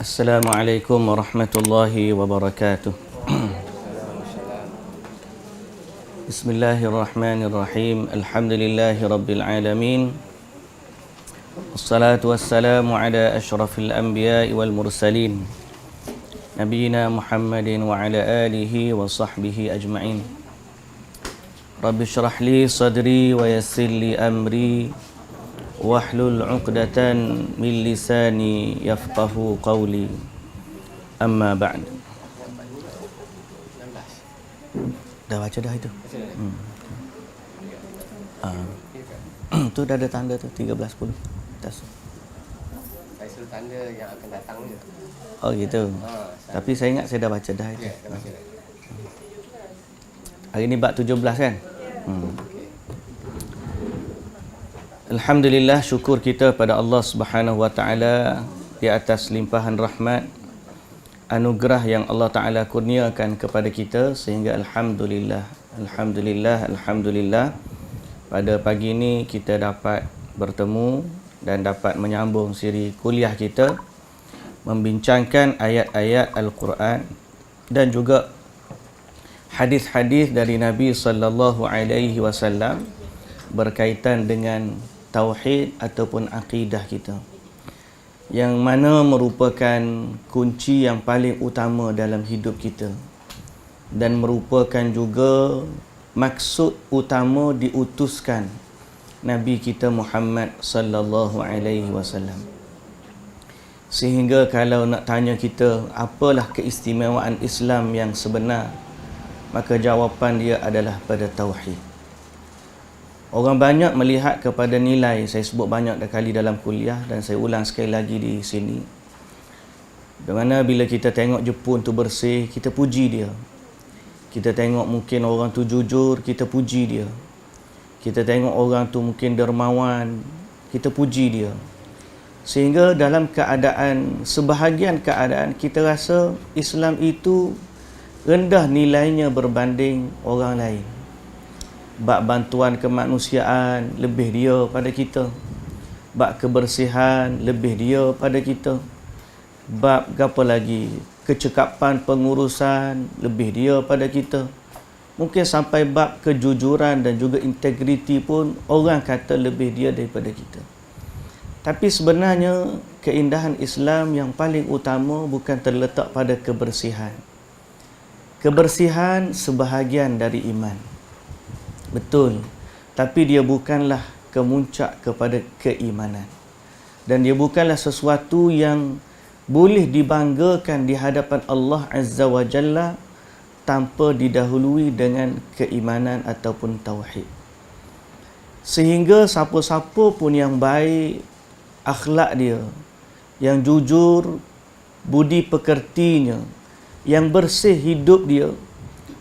Assalamualaikum warahmatullahi wabarakatuh. Bismillahirrahmanirrahim. Alhamdulillahi rabbil alamin. Wassalatu wassalamu ala asyrafil anbiya'i wal mursalin, Nabiyyina Muhammadin wa ala alihi wa sahbihi ajma'in. Rabbi syrah li sadri wa yassir li amri wahlul 'uqdatan min lisani yafqahu qawli. Amma ba'd. Dah baca dah itu? Tu dah ada tanda tu 13.10 atas. Saya suruh tanda yang akan datang je. Oh gitu. Tapi saya ingat saya dah baca dah itu. Ya, dah baca dah. Hari ni bab 17 kan? Alhamdulillah, syukur kita pada Allah Subhanahu wa taala di atas limpahan rahmat, anugerah yang Allah taala kurniakan kepada kita, sehingga alhamdulillah pada pagi ini kita dapat bertemu dan dapat menyambung siri kuliah kita membincangkan ayat-ayat Al-Quran dan juga hadis-hadis dari Nabi sallallahu alaihi wasallam berkaitan dengan tauhid ataupun akidah kita, yang mana merupakan kunci yang paling utama dalam hidup kita dan merupakan juga maksud utama diutuskan Nabi kita Muhammad sallallahu alaihi wasallam. Sehingga kalau nak tanya kita apalah keistimewaan Islam yang sebenar, maka jawapan dia adalah pada tauhid. Orang banyak melihat kepada nilai, saya sebut banyak kali dalam kuliah dan saya ulang sekali lagi di sini. Di mana bila kita tengok Jepun tu bersih, kita puji dia. Kita tengok mungkin orang tu jujur, kita puji dia. Kita tengok orang tu mungkin dermawan, kita puji dia. Sehingga dalam keadaan, sebahagian keadaan kita rasa Islam itu rendah nilainya berbanding orang lain. Bab bantuan kemanusiaan lebih dia pada kita. Bab kebersihan lebih dia pada kita. Bab apa lagi? Kecekapan pengurusan lebih dia pada kita. Mungkin sampai bab kejujuran dan juga integriti pun orang kata lebih dia daripada kita. Tapi sebenarnya keindahan Islam yang paling utama bukan terletak pada kebersihan. Kebersihan sebahagian dari iman. Betul. Tapi dia bukanlah kemuncak kepada keimanan. Dan dia bukanlah sesuatu yang boleh dibanggakan di hadapan Allah Azza wa Jalla tanpa didahului dengan keimanan ataupun tauhid. Sehingga siapa-siapa pun yang baik akhlak dia, yang jujur budi pekertinya, yang bersih hidup dia,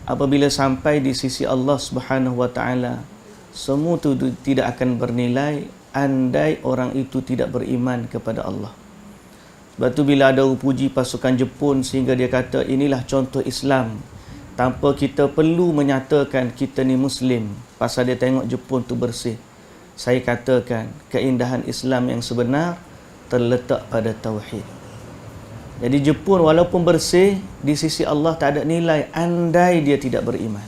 apabila sampai di sisi Allah Subhanahu wa taala, semua itu tidak akan bernilai andai orang itu tidak beriman kepada Allah. Sebab tu bila ada orang puji pasukan Jepun sehingga dia kata inilah contoh Islam, tanpa kita perlu menyatakan kita ni Muslim, pasal dia tengok Jepun tu bersih, saya katakan keindahan Islam yang sebenar terletak pada tauhid. Jadi Jepun walaupun bersih, di sisi Allah tak ada nilai andai dia tidak beriman.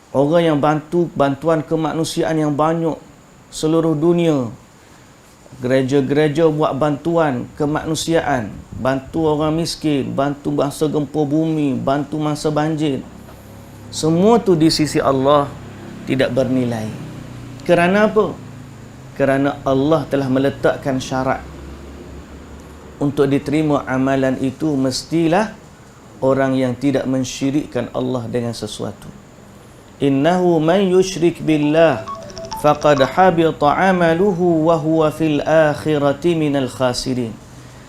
Orang yang bantuan kemanusiaan yang banyak seluruh dunia, gereja-gereja buat bantuan kemanusiaan, bantu orang miskin, bantu masa gempa bumi, bantu masa banjir, semua tu di sisi Allah tidak bernilai. Kerana apa? Kerana Allah telah meletakkan syarat untuk diterima amalan itu mestilah orang yang tidak mensyirikkan Allah dengan sesuatu. Innahu man yusyrik billah faqad habita amaluhu wa huwa fil akhirati minal khasirin.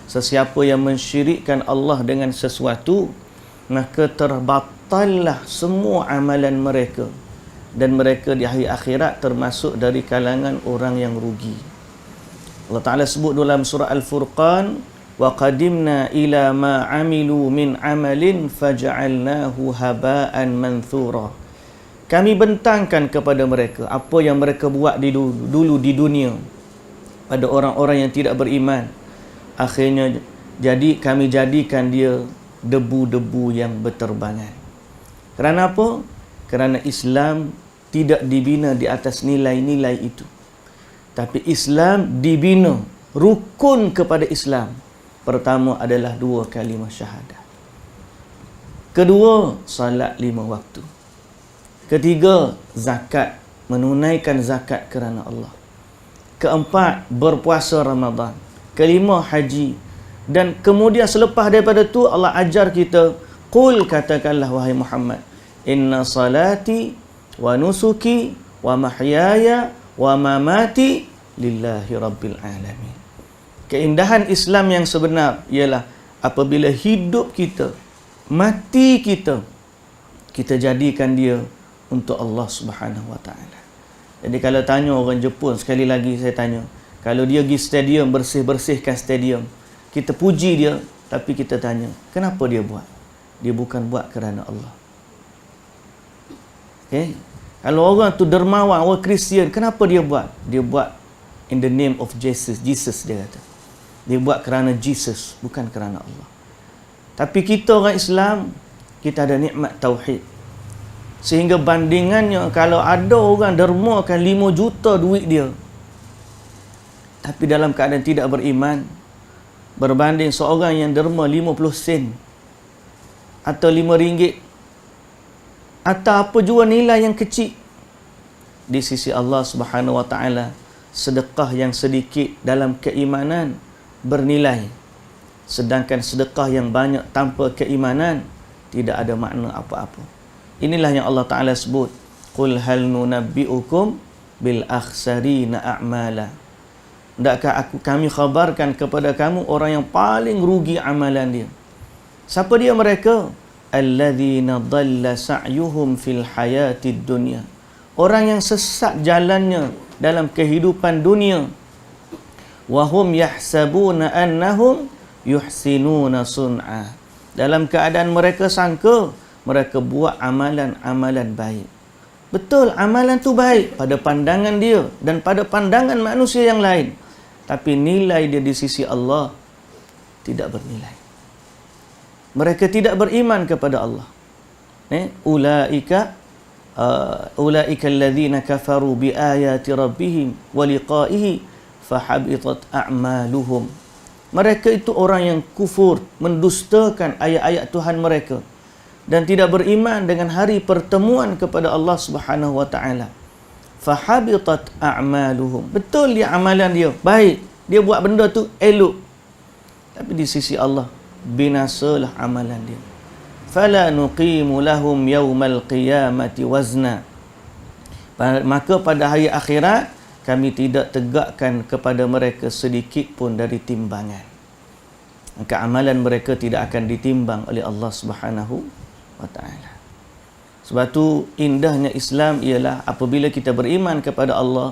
Sesiapa yang mensyirikkan Allah dengan sesuatu, maka terbatallah semua amalan mereka dan mereka di hari akhirat termasuk dari kalangan orang yang rugi. Allah Ta'ala sebut dalam surah Al-Furqan, wa qadimna ila ma amilu min amalin faja'alnahu haba'an manthura. Kami bentangkan kepada mereka apa yang mereka buat dulu di dunia pada orang-orang yang tidak beriman. Akhirnya Jadi kami jadikan dia debu-debu yang berterbangan. Kerana apa? Kerana Islam tidak dibina di atas nilai-nilai itu. Tapi Islam dibina, rukun kepada Islam. Pertama adalah 2 kalimah syahadah. Kedua, salat 5 waktu. Ketiga, zakat, menunaikan zakat kerana Allah. Keempat, berpuasa Ramadan. Kelima, haji. Dan kemudian selepas daripada tu Allah ajar kita, qul, katakanlah wahai Muhammad, inna salati wa nusuki wa mahyaya wa mamati lillahi rabbil alamin. Keindahan Islam yang sebenar ialah apabila hidup kita, mati kita, kita jadikan dia untuk Allah Subhanahu wa taala. Jadi kalau tanya orang Jepun, sekali lagi saya tanya, kalau dia pergi stadium, bersih-bersihkan stadium, kita puji dia, tapi kita tanya, kenapa dia buat? Dia bukan buat kerana Allah. Okay? Kalau orang tu dermawan, orang Kristian, kenapa dia buat? Dia buat in the name of Jesus. Jesus dia kata. Dia buat kerana Jesus, bukan kerana Allah. Tapi kita orang Islam, kita ada nikmat tauhid. Sehingga bandingannya, kalau ada orang dermakan 5 juta duit dia, tapi dalam keadaan tidak beriman, berbanding seorang yang derma 50 sen atau 5 ringgit atau apa jua nilai yang kecil, di sisi Allah Subhanahu wa taala sedekah yang sedikit dalam keimanan bernilai, sedangkan sedekah yang banyak tanpa keimanan tidak ada makna apa-apa. Inilah yang Allah Taala sebut, qul hal nunabbiukum bil akhsarina a'mala. Hendakkah kami khabarkan kepada kamu orang yang paling rugi amalan dia? Siapa dia mereka? Alladzina dhalla sa'yuhum fil hayatid dunya. Orang yang sesat jalannya dalam kehidupan dunia. Wa hum yahsabuna annahum yuhsinuna sun'a. Dalam keadaan mereka sangka mereka buat amalan-amalan baik. Betul, amalan tu baik pada pandangan dia dan pada pandangan manusia yang lain. Tapi nilai dia di sisi Allah tidak bernilai. Mereka tidak beriman kepada Allah. Ulaika alladzina kafaru bi ayati rabbihim wa liqa'ihi fahabitat a'maluhum. Mereka itu orang yang kufur, mendustakan ayat-ayat Tuhan mereka dan tidak beriman dengan hari pertemuan kepada Allah Subhanahu wa taala. Fahabitat a'maluhum. Betul dia amalan dia baik, dia buat benda tu elok, tapi di sisi Allah binasalah amalan dia. Fala nuqimu lahum yaumal qiyamati wazna. Maka pada hari akhirat kami tidak tegakkan kepada mereka sedikit pun dari timbangan. Maka amalan mereka tidak akan ditimbang oleh Allah Subhanahu wa taala. Sebab tu indahnya Islam ialah apabila kita beriman kepada Allah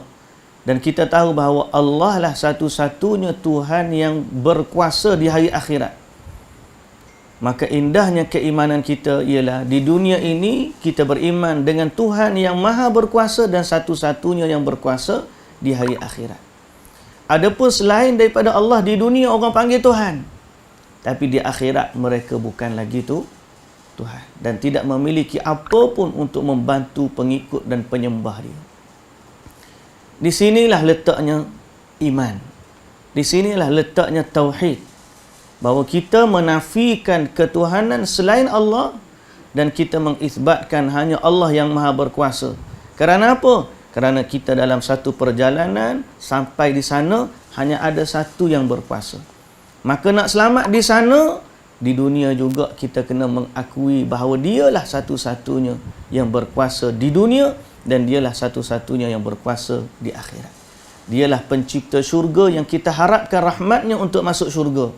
dan kita tahu bahawa Allah lah satu-satunya Tuhan yang berkuasa di hari akhirat. Maka indahnya keimanan kita ialah di dunia ini kita beriman dengan Tuhan yang maha berkuasa dan satu-satunya yang berkuasa di hari akhirat. Adapun selain daripada Allah di dunia orang panggil Tuhan, tapi di akhirat mereka bukan lagi tu Tuhan dan tidak memiliki apa pun untuk membantu pengikut dan penyembah dia. Di sinilah letaknya iman. Di sinilah letaknya tauhid. Bahawa kita menafikan ketuhanan selain Allah dan kita mengisbatkan hanya Allah yang maha berkuasa. Kerana apa? Kerana kita dalam satu perjalanan sampai di sana hanya ada satu yang berkuasa. Maka nak selamat di sana, di dunia juga kita kena mengakui bahawa dialah satu-satunya yang berkuasa di dunia dan dialah satu-satunya yang berkuasa di akhirat. Dialah pencipta syurga yang kita harapkan rahmatnya untuk masuk syurga.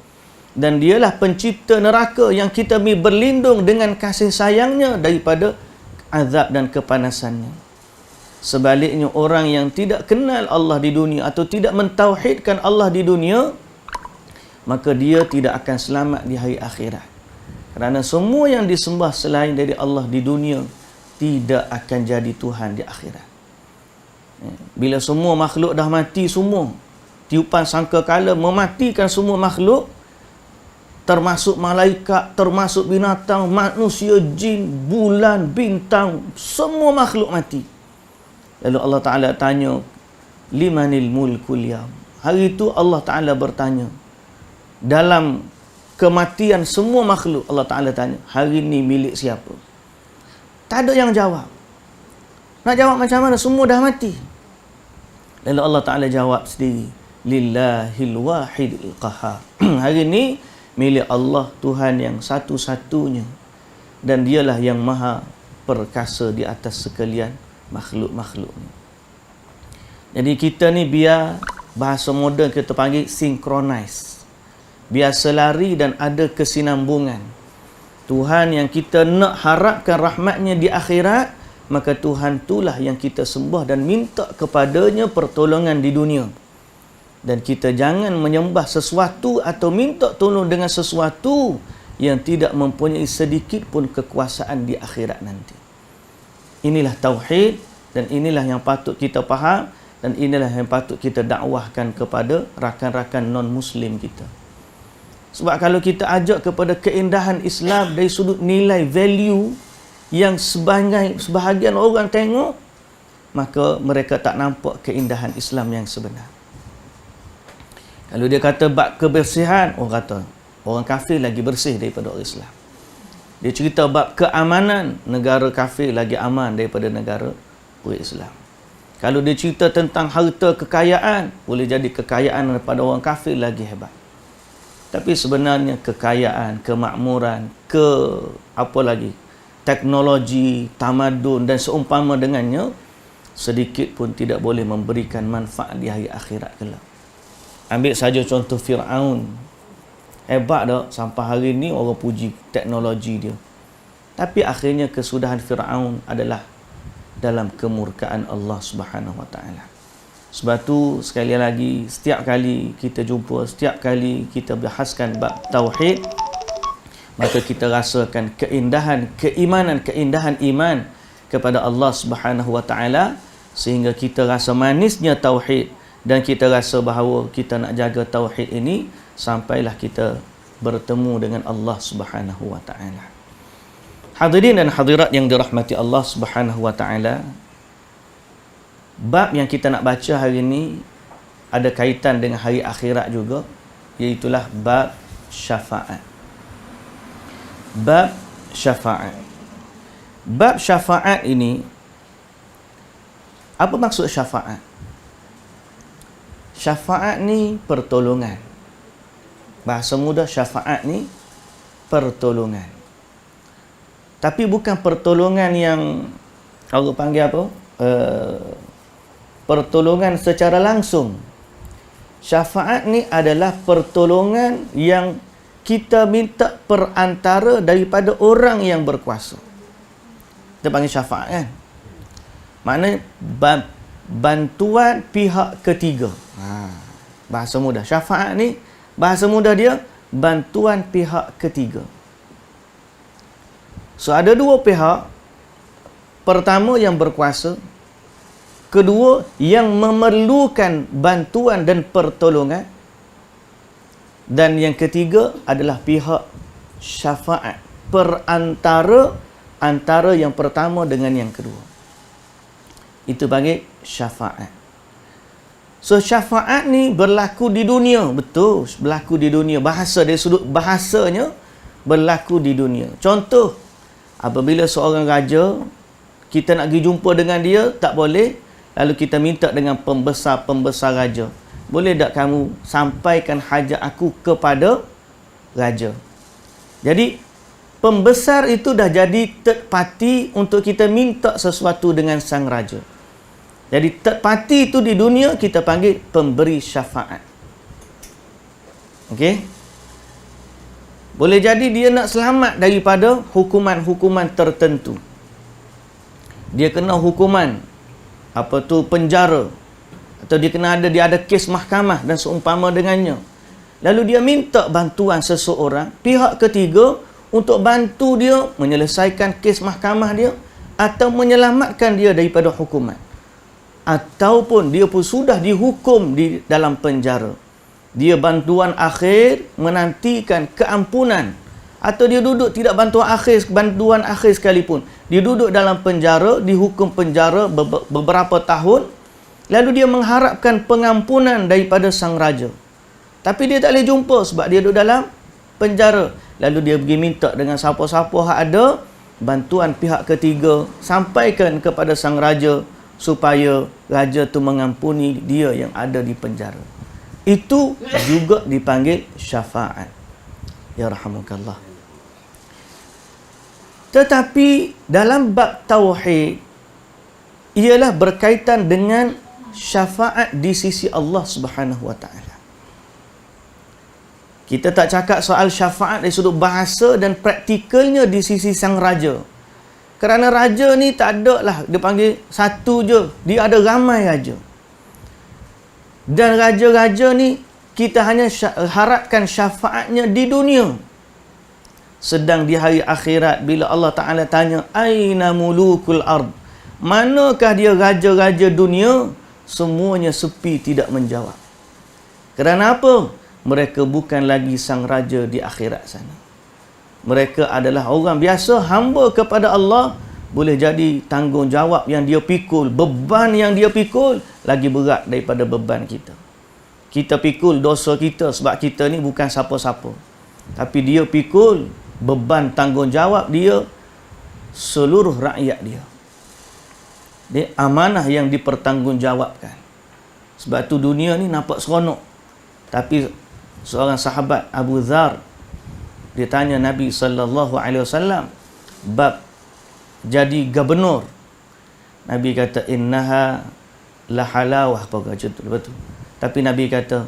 Dan dialah pencipta neraka yang kita berlindung dengan kasih sayangnya daripada azab dan kepanasannya. Sebaliknya orang yang tidak kenal Allah di dunia atau tidak mentauhidkan Allah di dunia, maka dia tidak akan selamat di hari akhirat. Kerana semua yang disembah selain dari Allah di dunia tidak akan jadi Tuhan di akhirat. Bila semua makhluk dah mati semua, tiupan sangkakala mematikan semua makhluk, termasuk malaikat, termasuk binatang, manusia, jin, bulan, bintang, semua makhluk mati. Lalu Allah Ta'ala tanya, limanil mulkul yaum. Hari itu Allah Ta'ala bertanya, dalam kematian semua makhluk, Allah Ta'ala tanya, hari ini milik siapa? Tak ada yang jawab. Nak jawab macam mana? Semua dah mati. Lalu Allah Ta'ala jawab sendiri, lillahil wahidil qahar. Hari ini milik Allah, Tuhan yang satu-satunya, dan dialah yang maha perkasa di atas sekalian makhluk-makhluknya. Jadi kita ni biar bahasa moden kita panggil synchronize, biar selari dan ada kesinambungan. Tuhan yang kita nak harapkan rahmatnya di akhirat, maka Tuhan itulah yang kita sembah dan minta kepadanya pertolongan di dunia. Dan kita jangan menyembah sesuatu atau minta tolong dengan sesuatu yang tidak mempunyai sedikit pun kekuasaan di akhirat nanti. Inilah tauhid, dan inilah yang patut kita faham, dan inilah yang patut kita dakwahkan kepada rakan-rakan non-Muslim kita. Sebab kalau kita ajak kepada keindahan Islam dari sudut nilai value yang sebahagian orang tengok, maka mereka tak nampak keindahan Islam yang sebenar. Kalau dia kata bab kebersihan, orang kata orang kafir lagi bersih daripada orang Islam. Dia cerita bab keamanan, negara kafir lagi aman daripada negara orang Islam. Kalau dia cerita tentang harta kekayaan, boleh jadi kekayaan daripada orang kafir lagi hebat. Tapi sebenarnya kekayaan, kemakmuran, teknologi, tamadun dan seumpama dengannya, sedikit pun tidak boleh memberikan manfaat di hari akhirat kelak. Ambil saja contoh Fir'aun. Hebat tak? Sampai hari ini orang puji teknologi dia. Tapi akhirnya kesudahan Fir'aun adalah dalam kemurkaan Allah Subhanahu Wa Taala. Sebab tu sekali lagi, setiap kali kita jumpa, setiap kali kita bahaskan bab tauhid, maka kita rasakan keindahan iman kepada Allah Subhanahu Wa Taala, sehingga kita rasa manisnya tauhid, dan kita rasa bahawa kita nak jaga tauhid ini sampailah kita bertemu dengan Allah Subhanahu Wa Taala. Hadirin dan hadirat yang dirahmati Allah Subhanahu Wa Taala, bab yang kita nak baca hari ini ada kaitan dengan hari akhirat juga, iaitulah bab syafaat. Bab syafaat. Bab syafaat ini, apa maksud syafaat? Syafaat ni pertolongan. Bahasa mudah, syafaat ni pertolongan. Tapi bukan pertolongan yang orang panggil apa? Pertolongan secara langsung. Syafaat ni adalah pertolongan yang kita minta perantara daripada orang yang berkuasa. Kita panggil syafaat kan? Maknanya bantuan pihak ketiga. Bahasa mudah. Syafaat ni, bahasa mudah dia, bantuan pihak ketiga. So ada dua pihak. Pertama yang berkuasa, kedua yang memerlukan bantuan dan pertolongan, dan yang ketiga adalah pihak syafaat, perantara antara yang pertama dengan yang kedua. Itu panggil syafaat. So syafaat ni berlaku di dunia, betul, berlaku di dunia. Bahasa dari sudut bahasanya berlaku di dunia. Contoh, apabila seorang raja, kita nak pergi jumpa dengan dia, tak boleh, lalu kita minta dengan pembesar-pembesar raja, boleh tak kamu sampaikan hajat aku kepada raja? Jadi pembesar itu dah jadi third party untuk kita minta sesuatu dengan sang raja. Jadi third party itu di dunia kita panggil pemberi syafaat. Okey? Boleh jadi dia nak selamat daripada hukuman-hukuman tertentu. Dia kena hukuman penjara, atau dia ada kes mahkamah dan seumpama dengannya. Lalu dia minta bantuan seseorang, pihak ketiga, untuk bantu dia menyelesaikan kes mahkamah dia, atau menyelamatkan dia daripada hukuman, ataupun dia pun sudah dihukum di dalam penjara. Dia bantuan akhir menantikan keampunan, atau dia duduk tidak bantuan akhir sekalipun. Dia duduk dalam penjara, dihukum penjara beberapa tahun, lalu dia mengharapkan pengampunan daripada sang raja. Tapi dia tak boleh jumpa sebab dia duduk dalam penjara. Lalu dia pergi minta dengan siapa-siapa yang ada bantuan pihak ketiga, sampaikan kepada sang raja supaya raja tu mengampuni dia yang ada di penjara. Itu juga dipanggil syafaat. Ya rahamukallah. Tetapi dalam bab tauhid ialah berkaitan dengan syafaat di sisi Allah Subhanahu wa taala. Kita tak cakap soal syafaat dari sudut bahasa dan praktikalnya di sisi sang raja. Kerana raja ni tak ada lah, dia panggil satu je. Dia ada ramai raja. Dan raja-raja ni kita hanya harapkan syafaatnya di dunia. Sedang di hari akhirat bila Allah Ta'ala tanya, aina mulukul ard? Manakah dia raja-raja dunia? Semuanya sepi, tidak menjawab. Kerana apa? Mereka bukan lagi sang raja di akhirat sana. Mereka adalah orang biasa, hamba kepada Allah. Boleh jadi tanggungjawab yang dia pikul, beban yang dia pikul lagi berat daripada beban kita. Kita pikul dosa kita sebab kita ni bukan siapa-siapa. Tapi dia pikul beban tanggungjawab dia seluruh rakyat dia. Dia amanah yang dipertanggungjawabkan. Sebab tu dunia ni nampak seronok. Tapi seorang sahabat Abu Dhar, dia tanya Nabi SAW bab jadi gubernur. Nabi kata innaha la halawah, apa macam tu, betul. Tapi Nabi kata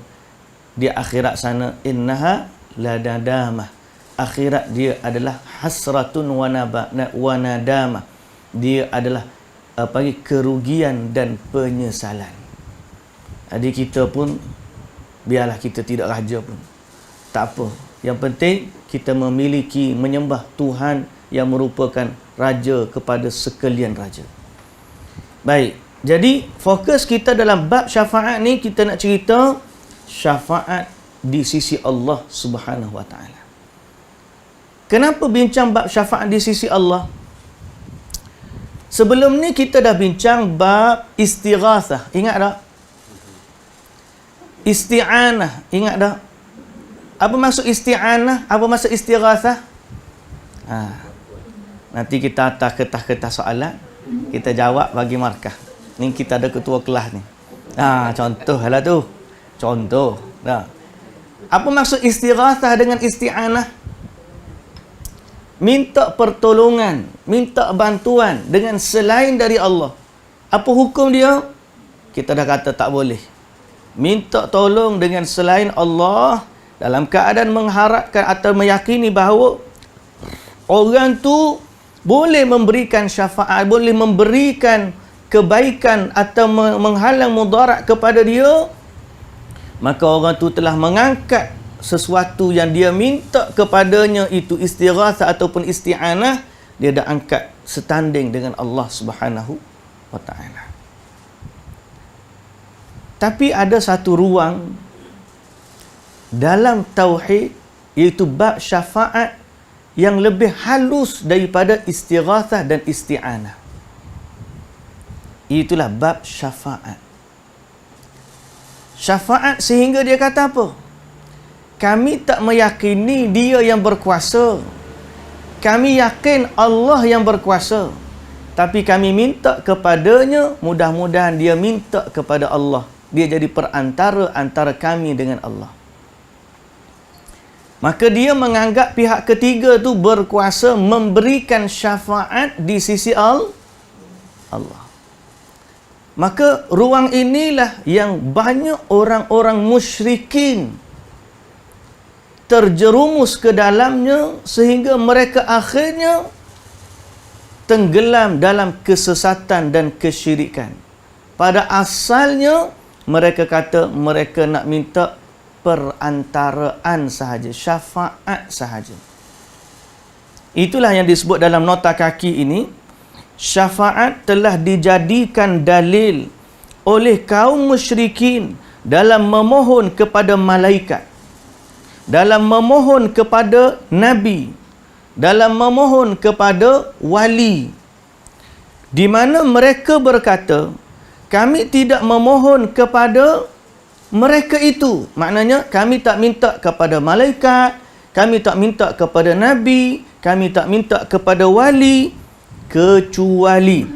di akhirat sana innaha la nadamah. Akhirat dia adalah hasratun wa nadamah. Dia adalah kerugian dan penyesalan. Jadi kita pun biarlah kita tidak raja pun tak apa. Yang penting kita memiliki, menyembah Tuhan yang merupakan raja kepada sekalian raja. Baik, jadi fokus kita dalam bab syafaat ni, kita nak cerita syafaat di sisi Allah Subhanahu wa taala. Kenapa bincang bab syafaat di sisi Allah? Sebelum ni kita dah bincang bab istighatsah. Ingat tak? Isti'anah. Ingat tak? Apa maksud isti'anah? Apa maksud istighatsah? Nanti kita atas kertas-kertas soalan, kita jawab bagi markah. Ni kita ada ketua kelas ni. Contoh lah tu. Contoh. Apa maksud istighatsah dengan isti'anah? Minta pertolongan, minta bantuan dengan selain dari Allah. Apa hukum dia? Kita dah kata tak boleh. Minta tolong dengan selain Allah dalam keadaan mengharapkan atau meyakini bahawa orang tu boleh memberikan syafaat, boleh memberikan kebaikan atau menghalang mudarat kepada dia, maka orang tu telah mengangkat sesuatu yang dia minta kepadanya, itu istighatsah ataupun isti'anah, dia dah angkat setanding dengan Allah Subhanahu wa taala. Tapi ada satu ruang dalam tauhid, iaitu bab syafaat, yang lebih halus daripada istighatsah dan isti'anah. Itulah bab syafaat. Syafaat sehingga dia kata apa? Kami tak meyakini dia yang berkuasa. Kami yakin Allah yang berkuasa. Tapi kami minta kepadanya, mudah-mudahan dia minta kepada Allah. Dia jadi perantara antara kami dengan Allah. Maka dia menganggap pihak ketiga tu berkuasa memberikan syafaat di sisi Allah. Maka ruang inilah yang banyak orang-orang musyrikin terjerumus ke dalamnya, sehingga mereka akhirnya tenggelam dalam kesesatan dan kesyirikan. Pada asalnya mereka kata mereka nak minta perantaraan sahaja, syafaat sahaja. Itulah yang disebut dalam nota kaki ini, syafaat telah dijadikan dalil oleh kaum musyrikin dalam memohon kepada malaikat, dalam memohon kepada nabi, dalam memohon kepada wali, di mana mereka berkata, kami tidak memohon kepada mereka itu. Maknanya kami tak minta kepada malaikat, kami tak minta kepada nabi, kami tak minta kepada wali, kecuali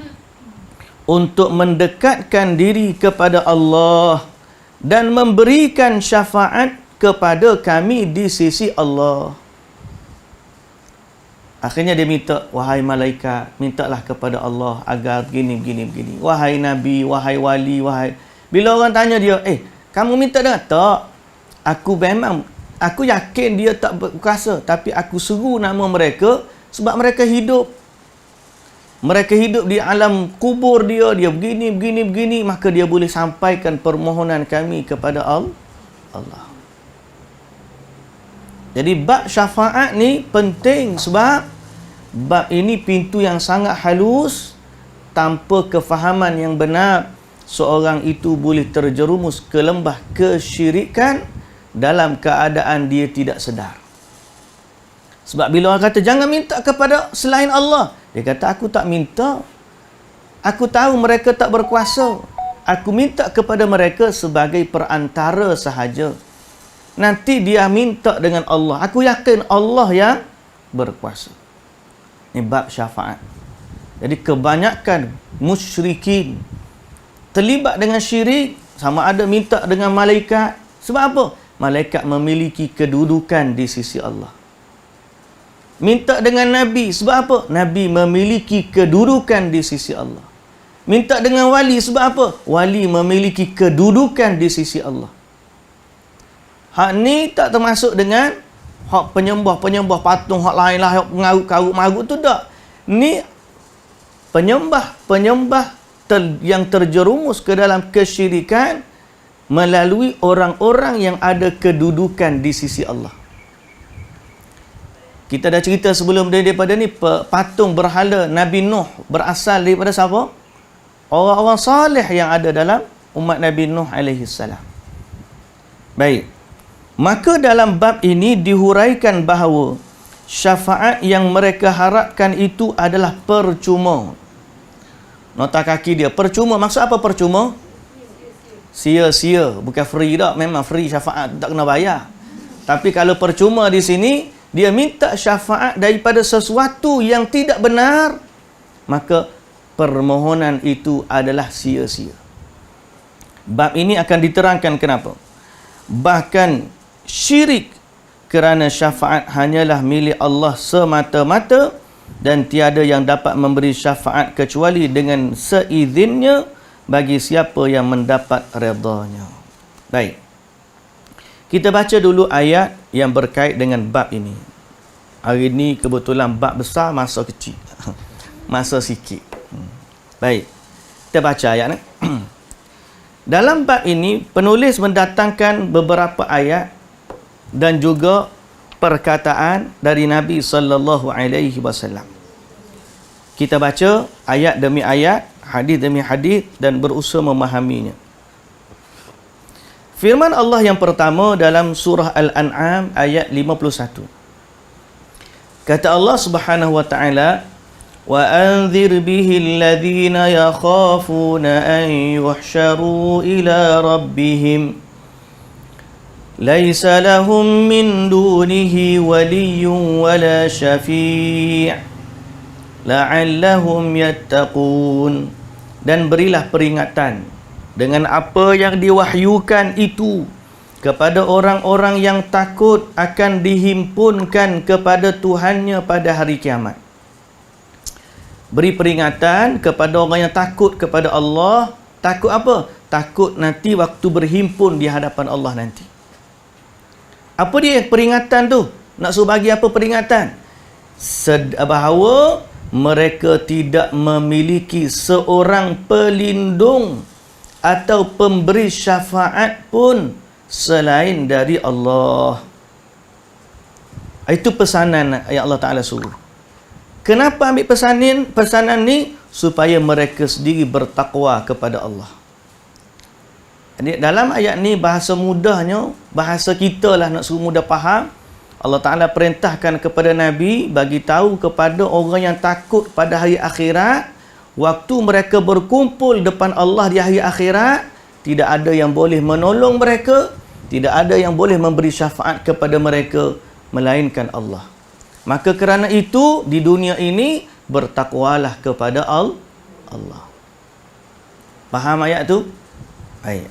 untuk mendekatkan diri kepada Allah dan memberikan syafaat kepada kami di sisi Allah. Akhirnya dia minta, wahai malaikat, mintalah kepada Allah agar begini. Wahai nabi, wahai wali, wahai... Bila orang tanya dia, kamu minta dah? Tak. Aku yakin dia tak berkuasa, tapi aku seru nama mereka sebab mereka hidup. Mereka hidup di alam kubur dia begini, maka dia boleh sampaikan permohonan kami kepada Allah. Jadi bab syafaat ni penting sebab bab ini pintu yang sangat halus. Tanpa kefahaman yang benar, seorang itu boleh terjerumus ke lembah kesyirikan dalam keadaan dia tidak sedar. Sebab bila orang kata jangan minta kepada selain Allah, dia kata aku tak minta. Aku tahu mereka tak berkuasa. Aku minta kepada mereka sebagai perantara sahaja. Nanti dia minta dengan Allah. Aku yakin Allah yang berkuasa. Ini bab syafaat. Jadi kebanyakan musyrikin terlibat dengan syirik, sama ada minta dengan malaikat. Sebab apa? Malaikat memiliki kedudukan di sisi Allah. Minta dengan Nabi. Sebab apa? Nabi memiliki kedudukan di sisi Allah. Minta dengan wali. Sebab apa? Wali memiliki kedudukan di sisi Allah. Hak ni tak termasuk dengan hak penyembah patung, hak lain lah, hak mengarut-marut tu tak. Ni penyembah yang terjerumus ke dalam kesyirikan melalui orang-orang yang ada kedudukan di sisi Allah. Kita dah cerita sebelum daripada ni, patung berhala Nabi Nuh berasal daripada siapa? Orang-orang salih yang ada dalam umat Nabi Nuh alaihi salam. Baik. Maka dalam bab ini dihuraikan bahawa syafaat yang mereka harapkan itu adalah percuma. Nota kaki dia, percuma. Maksud apa percuma? Sia-sia. Bukan free tak. Memang free syafaat, tak kena bayar. Tapi kalau percuma di sini, dia minta syafaat daripada sesuatu yang tidak benar, maka permohonan itu adalah sia-sia. Bab ini akan diterangkan kenapa. Bahkan syirik kerana syafaat hanyalah milik Allah semata-mata dan tiada yang dapat memberi syafaat kecuali dengan seizinnya bagi siapa yang mendapat redanya. Baik. Kita baca dulu ayat yang berkait dengan bab ini. Hari ini kebetulan bab besar, masa kecil. Masa sikit. Baik. Kita baca ayat ni. Dalam bab ini penulis mendatangkan beberapa ayat dan juga perkataan dari Nabi sallallahu alaihi wasallam. Kita baca ayat demi ayat, hadis demi hadis dan berusaha memahaminya. Firman Allah yang pertama dalam surah Al-An'am ayat 51. Kata Allah Subhanahu wa taala, "Wa anzir bihi alladhina yakhafuna an yuhsharu ila rabbihim ليس لهم من دونه ولي ولا شفيع لعلهم يتقون." Dan berilah peringatan dengan apa yang diwahyukan itu kepada orang-orang yang takut akan dihimpunkan kepada Tuhannya pada hari kiamat. Beri peringatan kepada orang yang takut kepada Allah. Takut apa? Takut nanti waktu berhimpun di hadapan Allah nanti. Apa dia peringatan tu? Nak suruh bagi apa peringatan? Bahawa mereka tidak memiliki seorang pelindung atau pemberi syafaat pun selain dari Allah. Itu pesanan yang Allah Ta'ala suruh. Kenapa ambil pesanan ni? Supaya mereka sendiri bertakwa kepada Allah. Jadi dalam ayat ni bahasa mudahnya, bahasa kita lah nak suruh mudah faham. Allah Ta'ala perintahkan kepada Nabi bagi tahu kepada orang yang takut pada hari akhirat, waktu mereka berkumpul depan Allah di hari akhirat, tidak ada yang boleh menolong mereka, tidak ada yang boleh memberi syafaat kepada mereka melainkan Allah. Maka kerana itu di dunia ini bertakwalah kepada Allah. Faham ayat tu?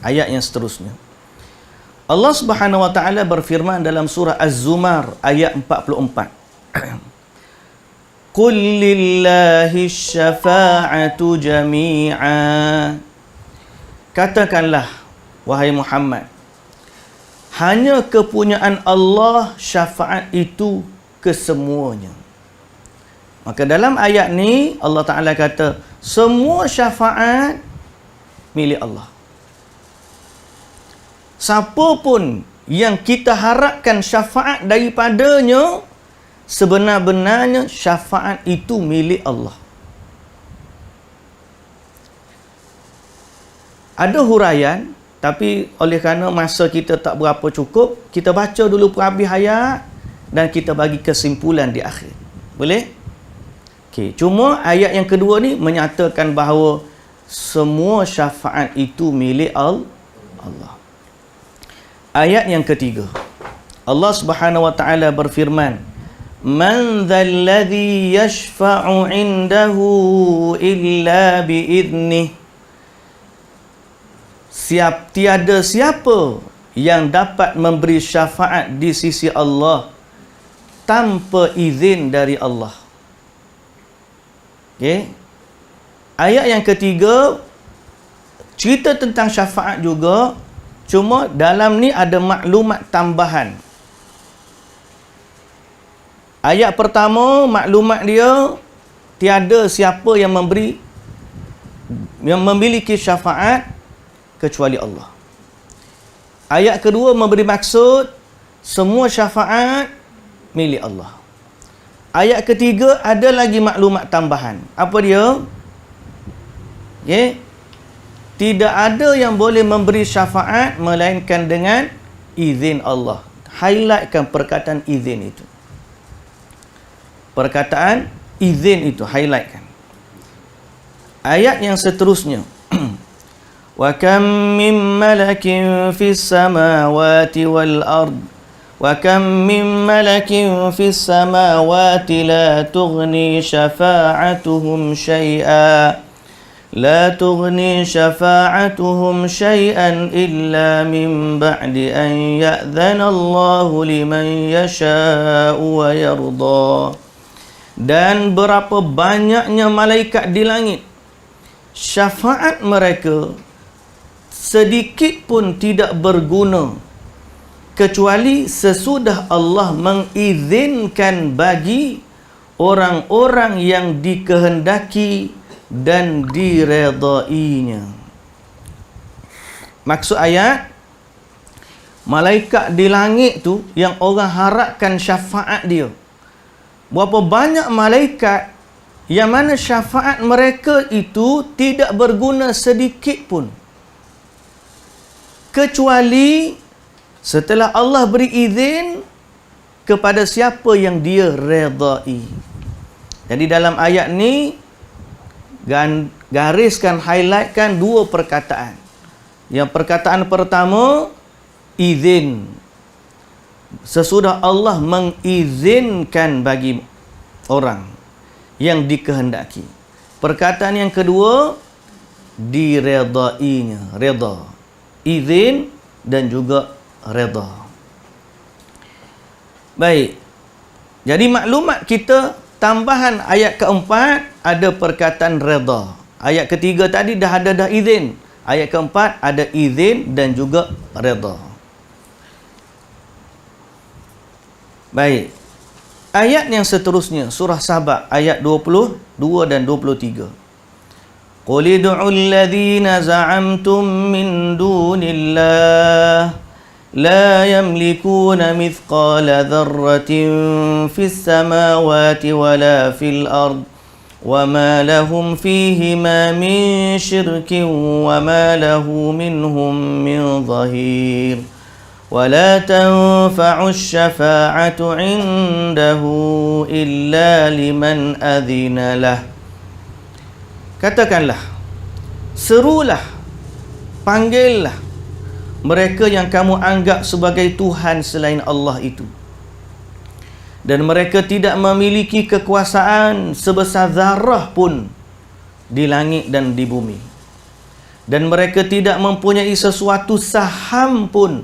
Ayat yang seterusnya. Allah Subhanahu wa taala berfirman dalam surah Az-Zumar ayat 44. Qul lillahi syafa'atu jami'a. Katakanlah wahai Muhammad, hanya kepunyaan Allah syafaat itu kesemuanya. Maka dalam ayat ni Allah Ta'ala kata semua syafaat milik Allah. Siapa pun yang kita harapkan syafaat daripadanya, sebenar-benarnya syafaat itu milik Allah. Ada huraian, tapi oleh kerana masa kita tak berapa cukup, kita baca dulu perhabis ayat dan kita bagi kesimpulan di akhir. Boleh? Okey, cuma ayat yang kedua ni menyatakan bahawa semua syafaat itu milik Allah. Ayat yang ketiga, Allah Subhanahu wa taala berfirman, "Man dzalladzi yashfa'u 'indahu illa bi'idnih." Tiada siapa yang dapat memberi syafaat di sisi Allah tanpa izin dari Allah. Okey. Ayat yang ketiga cerita tentang syafaat juga, cuma dalam ni ada maklumat tambahan. Ayat pertama maklumat dia tiada siapa yang memiliki syafaat kecuali Allah. Ayat kedua memberi maksud semua syafaat milik Allah. Ayat ketiga ada lagi maklumat tambahan. Apa dia? Okay. Tidak ada yang boleh memberi syafaat melainkan dengan izin Allah. Highlightkan perkataan izin itu. Perkataan izin itu highlightkan. Ayat yang seterusnya. Wa kam min malakin fis samawati wal ard. Wa kam min malakin fis samawati la tughni syafa'atuhum syai'a. لا تغني شفاعتهم شيئا إلا من بعد أن يأذن الله لمن يشاء ويرضى. Dan berapa banyaknya malaikat di langit, syafaat mereka sedikit pun tidak berguna kecuali sesudah Allah mengizinkan bagi orang-orang yang dikehendaki dan diredainya. Maksud ayat, malaikat di langit tu yang orang harapkan syafaat dia, berapa banyak malaikat yang mana syafaat mereka itu tidak berguna sedikit pun kecuali setelah Allah beri izin kepada siapa yang dia redai. Jadi dalam ayat ni gariskan, highlightkan dua perkataan. Yang perkataan pertama, izin. Sesudah Allah mengizinkan bagi orang yang dikehendaki. Perkataan yang kedua, diredainya. Reda. Izin dan juga reda. Baik. Jadi maklumat kita tambahan ayat keempat ada perkataan reda. Ayat ketiga tadi dah izin. Ayat keempat ada izin dan juga reda. Baik. Ayat yang seterusnya surah Saba ayat 22 dan 23. Qul ud'u alladhina za'amtum min dunillah لا يملكون مثقال ذرة في السماوات ولا في الأرض وما لهم فيهما من شرك وما له منهم من ظهير ولا تنفع الشفاعة عنده إلا لمن أذن له. Katakanlah, serulah, panggillah mereka yang kamu anggap sebagai Tuhan selain Allah itu, dan mereka tidak memiliki kekuasaan sebesar zarah pun di langit dan di bumi, dan mereka tidak mempunyai sesuatu saham pun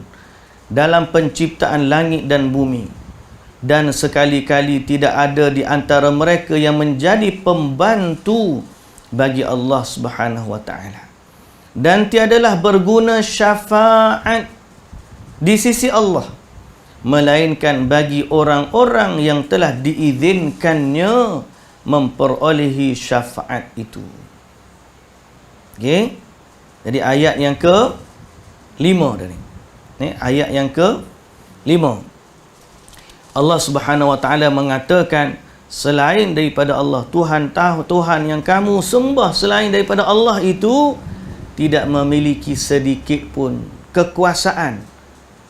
dalam penciptaan langit dan bumi, dan sekali-kali tidak ada di antara mereka yang menjadi pembantu bagi Allah Subhanahu wa taala. Dan tiadalah berguna syafaat di sisi Allah melainkan bagi orang-orang yang telah diizinkannya memperolehi syafaat itu. Okey. Jadi ayat yang ke-5 tadi. Ni ayat yang ke-5. Allah Subhanahu wa taala mengatakan, selain daripada Allah, Tuhan yang kamu sembah selain daripada Allah itu tidak memiliki sedikit pun kekuasaan.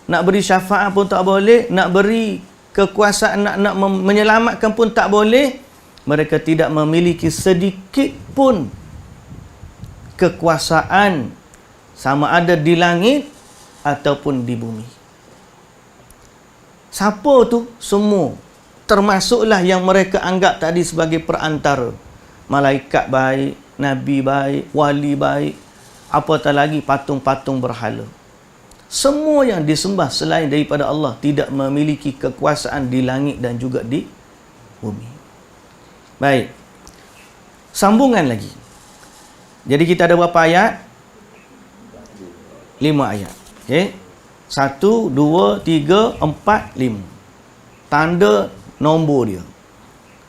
Nak beri syafaat pun tak boleh, nak beri kekuasaan, nak menyelamatkan pun tak boleh. Mereka tidak memiliki sedikit pun kekuasaan, sama ada di langit ataupun di bumi. Siapa tu? Semua, termasuklah yang mereka anggap tadi sebagai perantara. Malaikat baik, Nabi baik, wali baik, apatah lagi patung-patung berhala. Semua yang disembah selain daripada Allah tidak memiliki kekuasaan di langit dan juga di bumi. Baik, sambungan lagi. Jadi kita ada berapa ayat? 5 ayat. Okey. 1, 2, 3, 4, 5. Tanda nombor dia.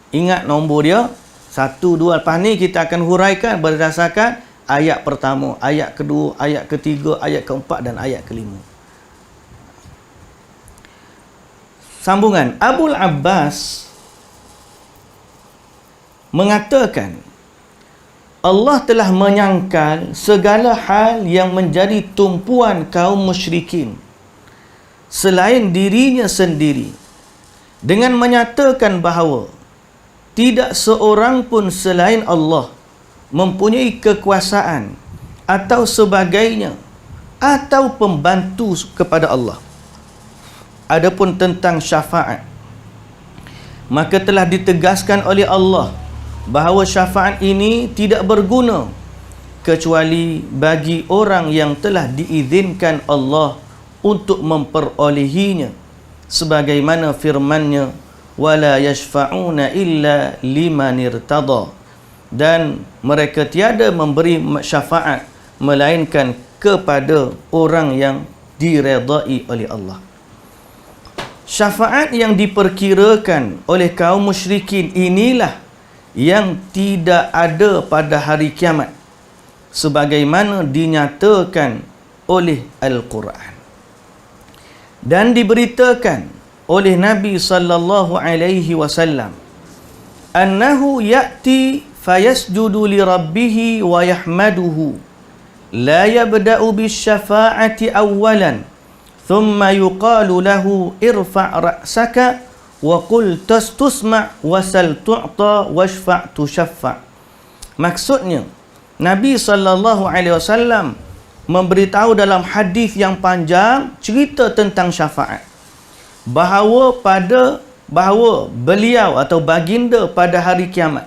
Ingat nombor dia. 1, 2. Lepas ni kita akan huraikan berdasarkan ayat pertama, ayat kedua, ayat ketiga, ayat keempat dan ayat kelima. Sambungan. Abul Abbas mengatakan, Allah telah menyangkal segala hal yang menjadi tumpuan kaum musyrikin selain dirinya sendiri, dengan menyatakan bahawa tidak seorang pun selain Allah mempunyai kekuasaan atau sebagainya atau pembantu kepada Allah. Adapun tentang syafaat, maka telah ditegaskan oleh Allah bahawa syafaat ini tidak berguna kecuali bagi orang yang telah diizinkan Allah untuk memperolehinya, sebagaimana firman-Nya, wala yashfa'una illa liman irtada, dan mereka tiada memberi syafaat melainkan kepada orang yang diredai oleh Allah. Syafaat yang diperkirakan oleh kaum musyrikin inilah yang tidak ada pada hari kiamat, sebagaimana dinyatakan oleh Al-Quran dan diberitakan oleh Nabi sallallahu alaihi wasallam, annahu ya'ti fayasjudu li rabbih wa yahmaduhu la yabda'u bisyafa'ati awwalan thumma yuqalu lahu irfa' ra'saka wa qul tastusma' wasal tu'ta washfa' tushaffa'. Maksudnya, Nabi sallallahu alaihi wasallam memberitahu dalam hadis yang panjang cerita tentang syafaat, bahawa beliau atau baginda pada hari kiamat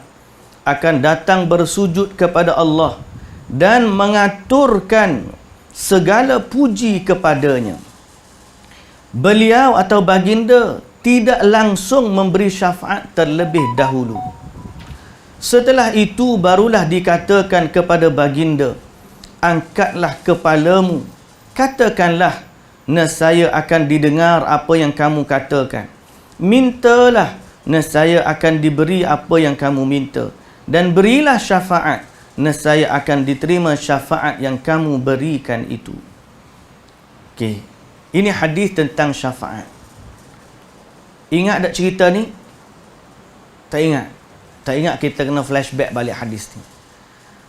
akan datang bersujud kepada Allah dan mengaturkan segala puji kepadanya. Beliau atau baginda tidak langsung memberi syafaat terlebih dahulu. Setelah itu barulah dikatakan kepada baginda, angkatlah kepalamu, katakanlah, nescaya akan didengar apa yang kamu katakan. Mintalah, nescaya akan diberi apa yang kamu minta. Dan berilah syafaat, nescaya akan diterima syafaat yang kamu berikan itu. Okey, ini hadis tentang syafaat. Ingat tak cerita ni? Tak ingat? Tak ingat, kita kena flashback balik hadis ni.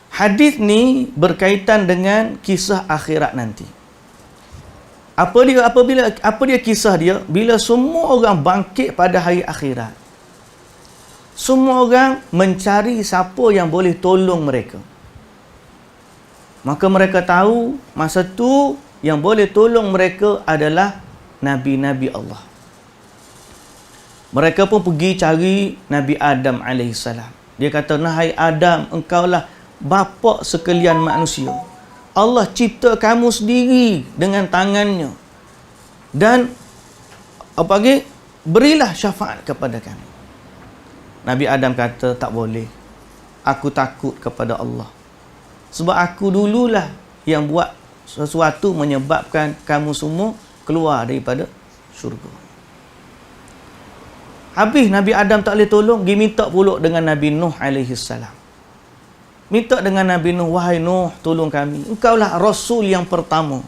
Hadis ni berkaitan dengan kisah akhirat nanti. Apa dia kisah dia? Bila semua orang bangkit pada hari akhirat, semua orang mencari siapa yang boleh tolong mereka. Maka mereka tahu masa tu yang boleh tolong mereka adalah Nabi-Nabi Allah. Mereka pun pergi cari Nabi Adam AS. Dia kata, "Nahai Adam, engkaulah bapa sekalian manusia. Allah cipta kamu sendiri dengan tangannya. Dan berilah syafaat kepada kami." Nabi Adam kata, "Tak boleh. Aku takut kepada Allah. Sebab aku dululah yang buat sesuatu menyebabkan kamu semua keluar daripada syurga." Habis Nabi Adam tak boleh tolong, pergi minta pulak dengan Nabi Nuh AS. Minta dengan Nabi Nuh, "Wahai Nuh, tolong kami. Engkaulah Rasul yang pertama."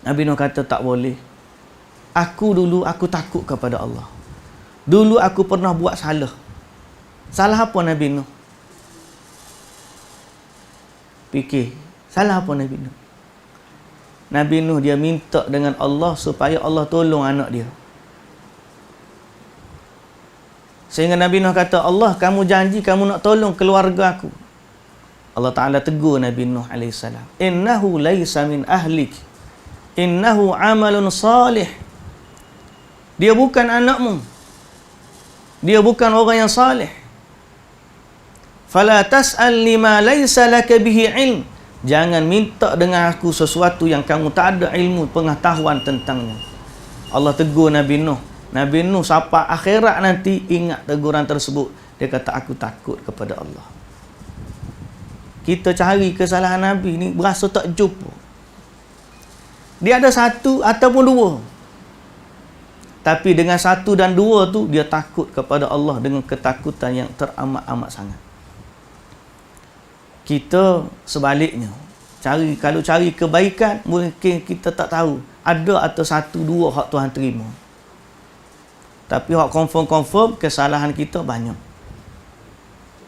Nabi Nuh kata, "Tak boleh. Aku takut kepada Allah. Dulu aku pernah buat salah." Salah apa Nabi Nuh? Fikir, salah apa Nabi Nuh? Nabi Nuh dia minta dengan Allah supaya Allah tolong anak dia. Sehingga Nabi Nuh kata, "Allah, kamu janji kamu nak tolong keluarga aku." Allah Ta'ala tegur Nabi Nuh AS. "Innahu laysa min ahlik. Innahu amalun salih." Dia bukan anakmu. Dia bukan orang yang salih. "Fala tas'al lima laysa laka bihi ilm." Jangan minta dengan aku sesuatu yang kamu tak ada ilmu, pengetahuan tentangnya. Allah tegur Nabi Nuh. Nabi Nuh sampai akhirat nanti ingat teguran tersebut. Dia kata, "Aku takut kepada Allah." Kita cari kesalahan Nabi ni berasa tak jumpa. Dia ada satu ataupun dua. Tapi dengan satu dan dua tu, dia takut kepada Allah dengan ketakutan yang teramat-amat sangat. Kita sebaliknya, kalau cari kebaikan, mungkin kita tak tahu ada atau satu dua hak Tuhan terima. Tapi hak confirm kesalahan kita banyak.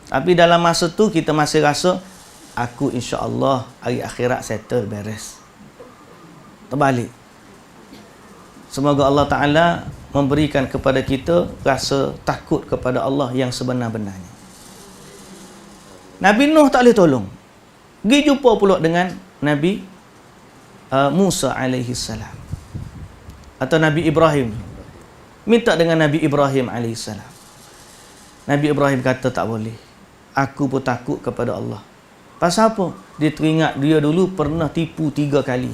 Tapi dalam masa tu kita masih rasa, aku insya-Allah hari akhirat settle, beres. Terbalik. Semoga Allah Ta'ala memberikan kepada kita rasa takut kepada Allah yang sebenar-benarnya. Nabi Nuh tak boleh tolong. Pergi jumpa pula dengan Nabi Musa AS. Atau Nabi Ibrahim. Minta dengan Nabi Ibrahim AS. Nabi Ibrahim kata, "Tak boleh. Aku pun takut kepada Allah." Pasal apa? Dia teringat dia dulu pernah tipu 3 kali.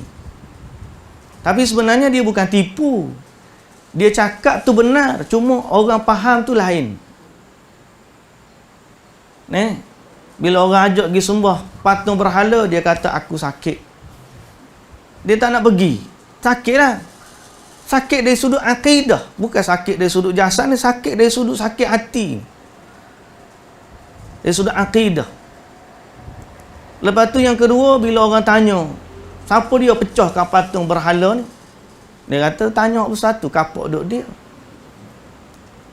Tapi sebenarnya dia bukan tipu. Dia cakap tu benar, cuma orang faham tu lain. Bila orang ajak pergi sembah patung berhala, dia kata, "Aku sakit." Dia tak nak pergi. Sakitlah. Sakit dari sudut akidah, bukan sakit dari sudut jasad ni, sakit dari sudut sakit hati. Dari sudut akidah. Lepas tu yang kedua, bila orang tanya, siapa dia pecahkan patung berhala ni? Dia kata, "Tanya Ustaz tu, kapak duk dia."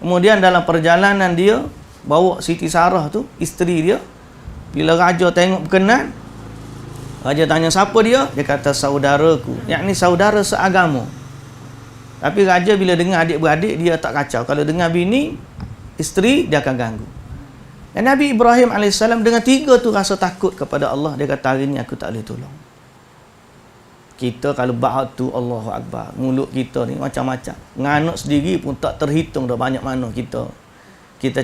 Kemudian dalam perjalanan dia, bawa Siti Sarah tu, isteri dia. Bila raja tengok berkenan, raja tanya, "Siapa dia?" Dia kata, "Saudaraku." Yakni saudara seagama. Tapi raja bila dengar adik-beradik, dia tak kacau. Kalau dengar bini, isteri, dia akan ganggu. Dan Nabi Ibrahim AS dengan 3 tu rasa takut kepada Allah. Dia kata, "Hari ni aku tak boleh tolong." Kita kalau bahas tu, Allahu Akbar, mulut kita ni macam-macam. Nganak sendiri pun tak terhitung dah banyak mana kita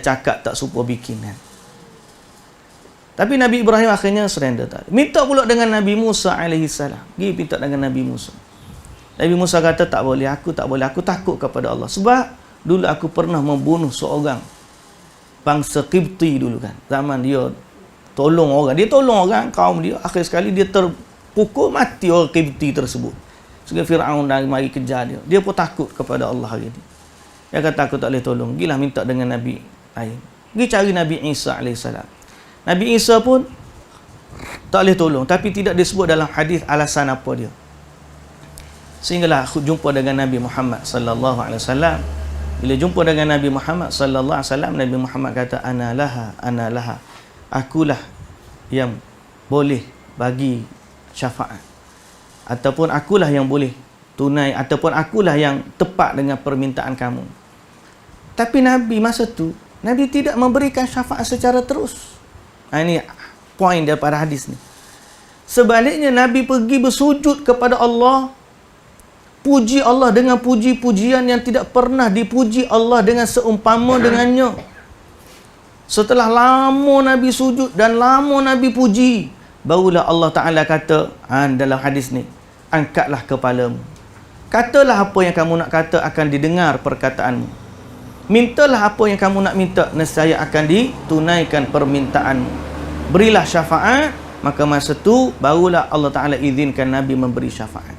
cakap tak serupa bikin kan. Tapi Nabi Ibrahim akhirnya surrender tadi. Minta pula dengan Nabi Musa AS. Pergi minta dengan Nabi Musa. Nabi Musa kata, "Tak boleh, aku tak boleh. Aku takut kepada Allah. Sebab dulu aku pernah membunuh seorang bangsa Qibti dulu kan. Zaman dia tolong orang. Dia tolong orang, kaum dia. Akhir sekali dia terpukul mati orang Qibti tersebut. Sehingga Fir'aun dah mari kejar dia. Dia pun takut kepada Allah hari ini. Dia kata, "Aku tak boleh tolong." Gilah minta dengan Nabi lain. Pergi cari Nabi Isa AS. Nabi Isa pun tak boleh tolong. Tapi tidak disebut dalam hadis alasan apa dia. Sehinggalah aku jumpa dengan Nabi Muhammad sallallahu alaihi wasallam. Bila jumpa dengan Nabi Muhammad sallallahu alaihi wasallam, Nabi Muhammad kata ana laha. Akulah yang boleh bagi syafaat. Ataupun akulah yang boleh tunai, ataupun akulah yang tepat dengan permintaan kamu. Tapi Nabi masa tu, Nabi tidak memberikan syafaat secara terus. Ini poin daripada hadis ni. Sebaliknya Nabi pergi bersujud kepada Allah, puji Allah dengan puji-pujian yang tidak pernah dipuji Allah dengan seumpama dengannya. Setelah lama Nabi sujud dan lama Nabi puji, barulah Allah Ta'ala kata dalam hadis ni, angkatlah kepalamu. Katalah apa yang kamu nak kata, akan didengar perkataanmu. Mintalah apa yang kamu nak minta, nescaya akan ditunaikan permintaanmu. Berilah syafaat, maka masa tu barulah Allah Ta'ala izinkan Nabi memberi syafaat.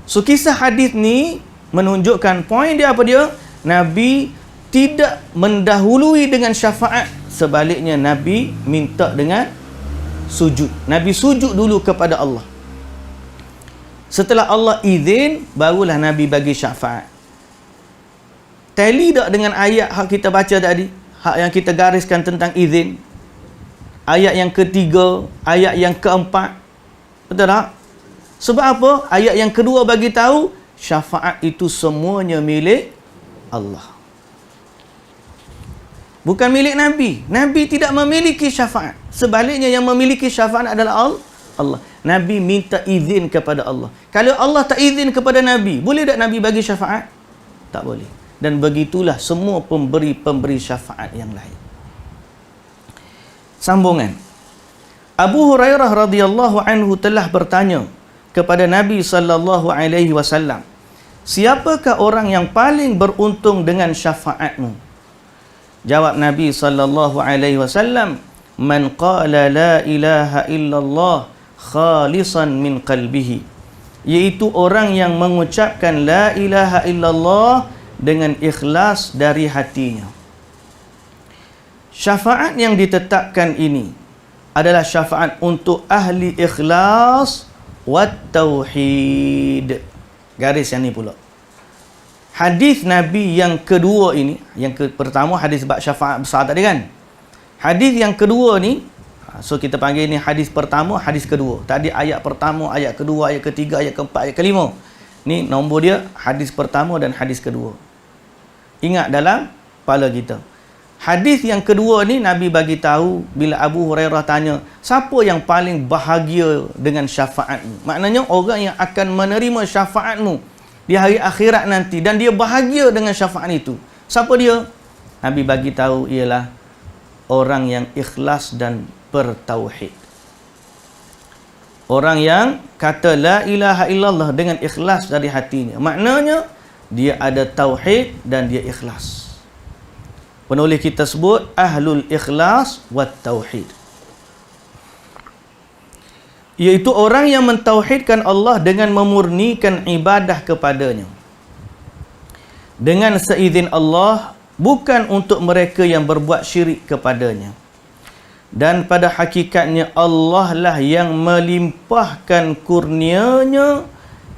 So kisah hadis ni menunjukkan poin dia apa dia? Nabi tidak mendahului dengan syafaat, sebaliknya Nabi minta dengan sujud. Nabi sujud dulu kepada Allah. Setelah Allah izin, barulah Nabi bagi syafaat. Tally tak dengan ayat hak kita baca tadi, hak yang kita gariskan tentang izin? Ayat yang ketiga, ayat yang keempat. Betul tak? Sebab apa? Ayat yang kedua bagi tahu syafaat itu semuanya milik Allah. Bukan milik Nabi. Nabi tidak memiliki syafaat. Sebaliknya yang memiliki syafaat adalah Allah. Nabi minta izin kepada Allah. Kalau Allah tak izin kepada Nabi, boleh tak Nabi bagi syafaat? Tak boleh. Dan begitulah semua pemberi syafaat yang lain. Sambungan. Abu Hurairah radhiyallahu anhu telah bertanya kepada Nabi sallallahu alaihi wasallam, siapakah orang yang paling beruntung dengan syafaatmu? Jawab Nabi sallallahu alaihi wasallam, man qala la ilaha illallah khalisan min qalbihi, iaitu orang yang mengucapkan la ilaha illallah dengan ikhlas dari hatinya. Syafaat yang ditetapkan ini adalah syafaat untuk ahli ikhlas wat tauhid. Garis yang ni pula. Hadis Nabi yang kedua ini, pertama hadis bab syafaat besar tadi kan. Hadis yang kedua ni, so kita panggil ni hadis pertama, hadis kedua. Tadi ayat pertama, ayat kedua, ayat ketiga, ayat keempat, ayat kelima. Ni nombor dia hadis pertama dan hadis kedua. Ingat dalam kepala kita. Hadis yang kedua ni Nabi bagi tahu bila Abu Hurairah tanya, siapa yang paling bahagia dengan syafaatmu? Maknanya orang yang akan menerima syafaatmu di hari akhirat nanti dan dia bahagia dengan syafaat itu. Siapa dia? Nabi bagi tahu ialah orang yang ikhlas dan bertauhid. Orang yang kata la ilaha illallah dengan ikhlas dari hatinya. Maknanya dia ada tauhid dan dia ikhlas. Penulis kita sebut ahlul ikhlas wat tauhid, iaitu orang yang mentauhidkan Allah dengan memurnikan ibadah kepadanya dengan seizin Allah, bukan untuk mereka yang berbuat syirik kepadanya. Dan pada hakikatnya Allah lah yang melimpahkan kurnianya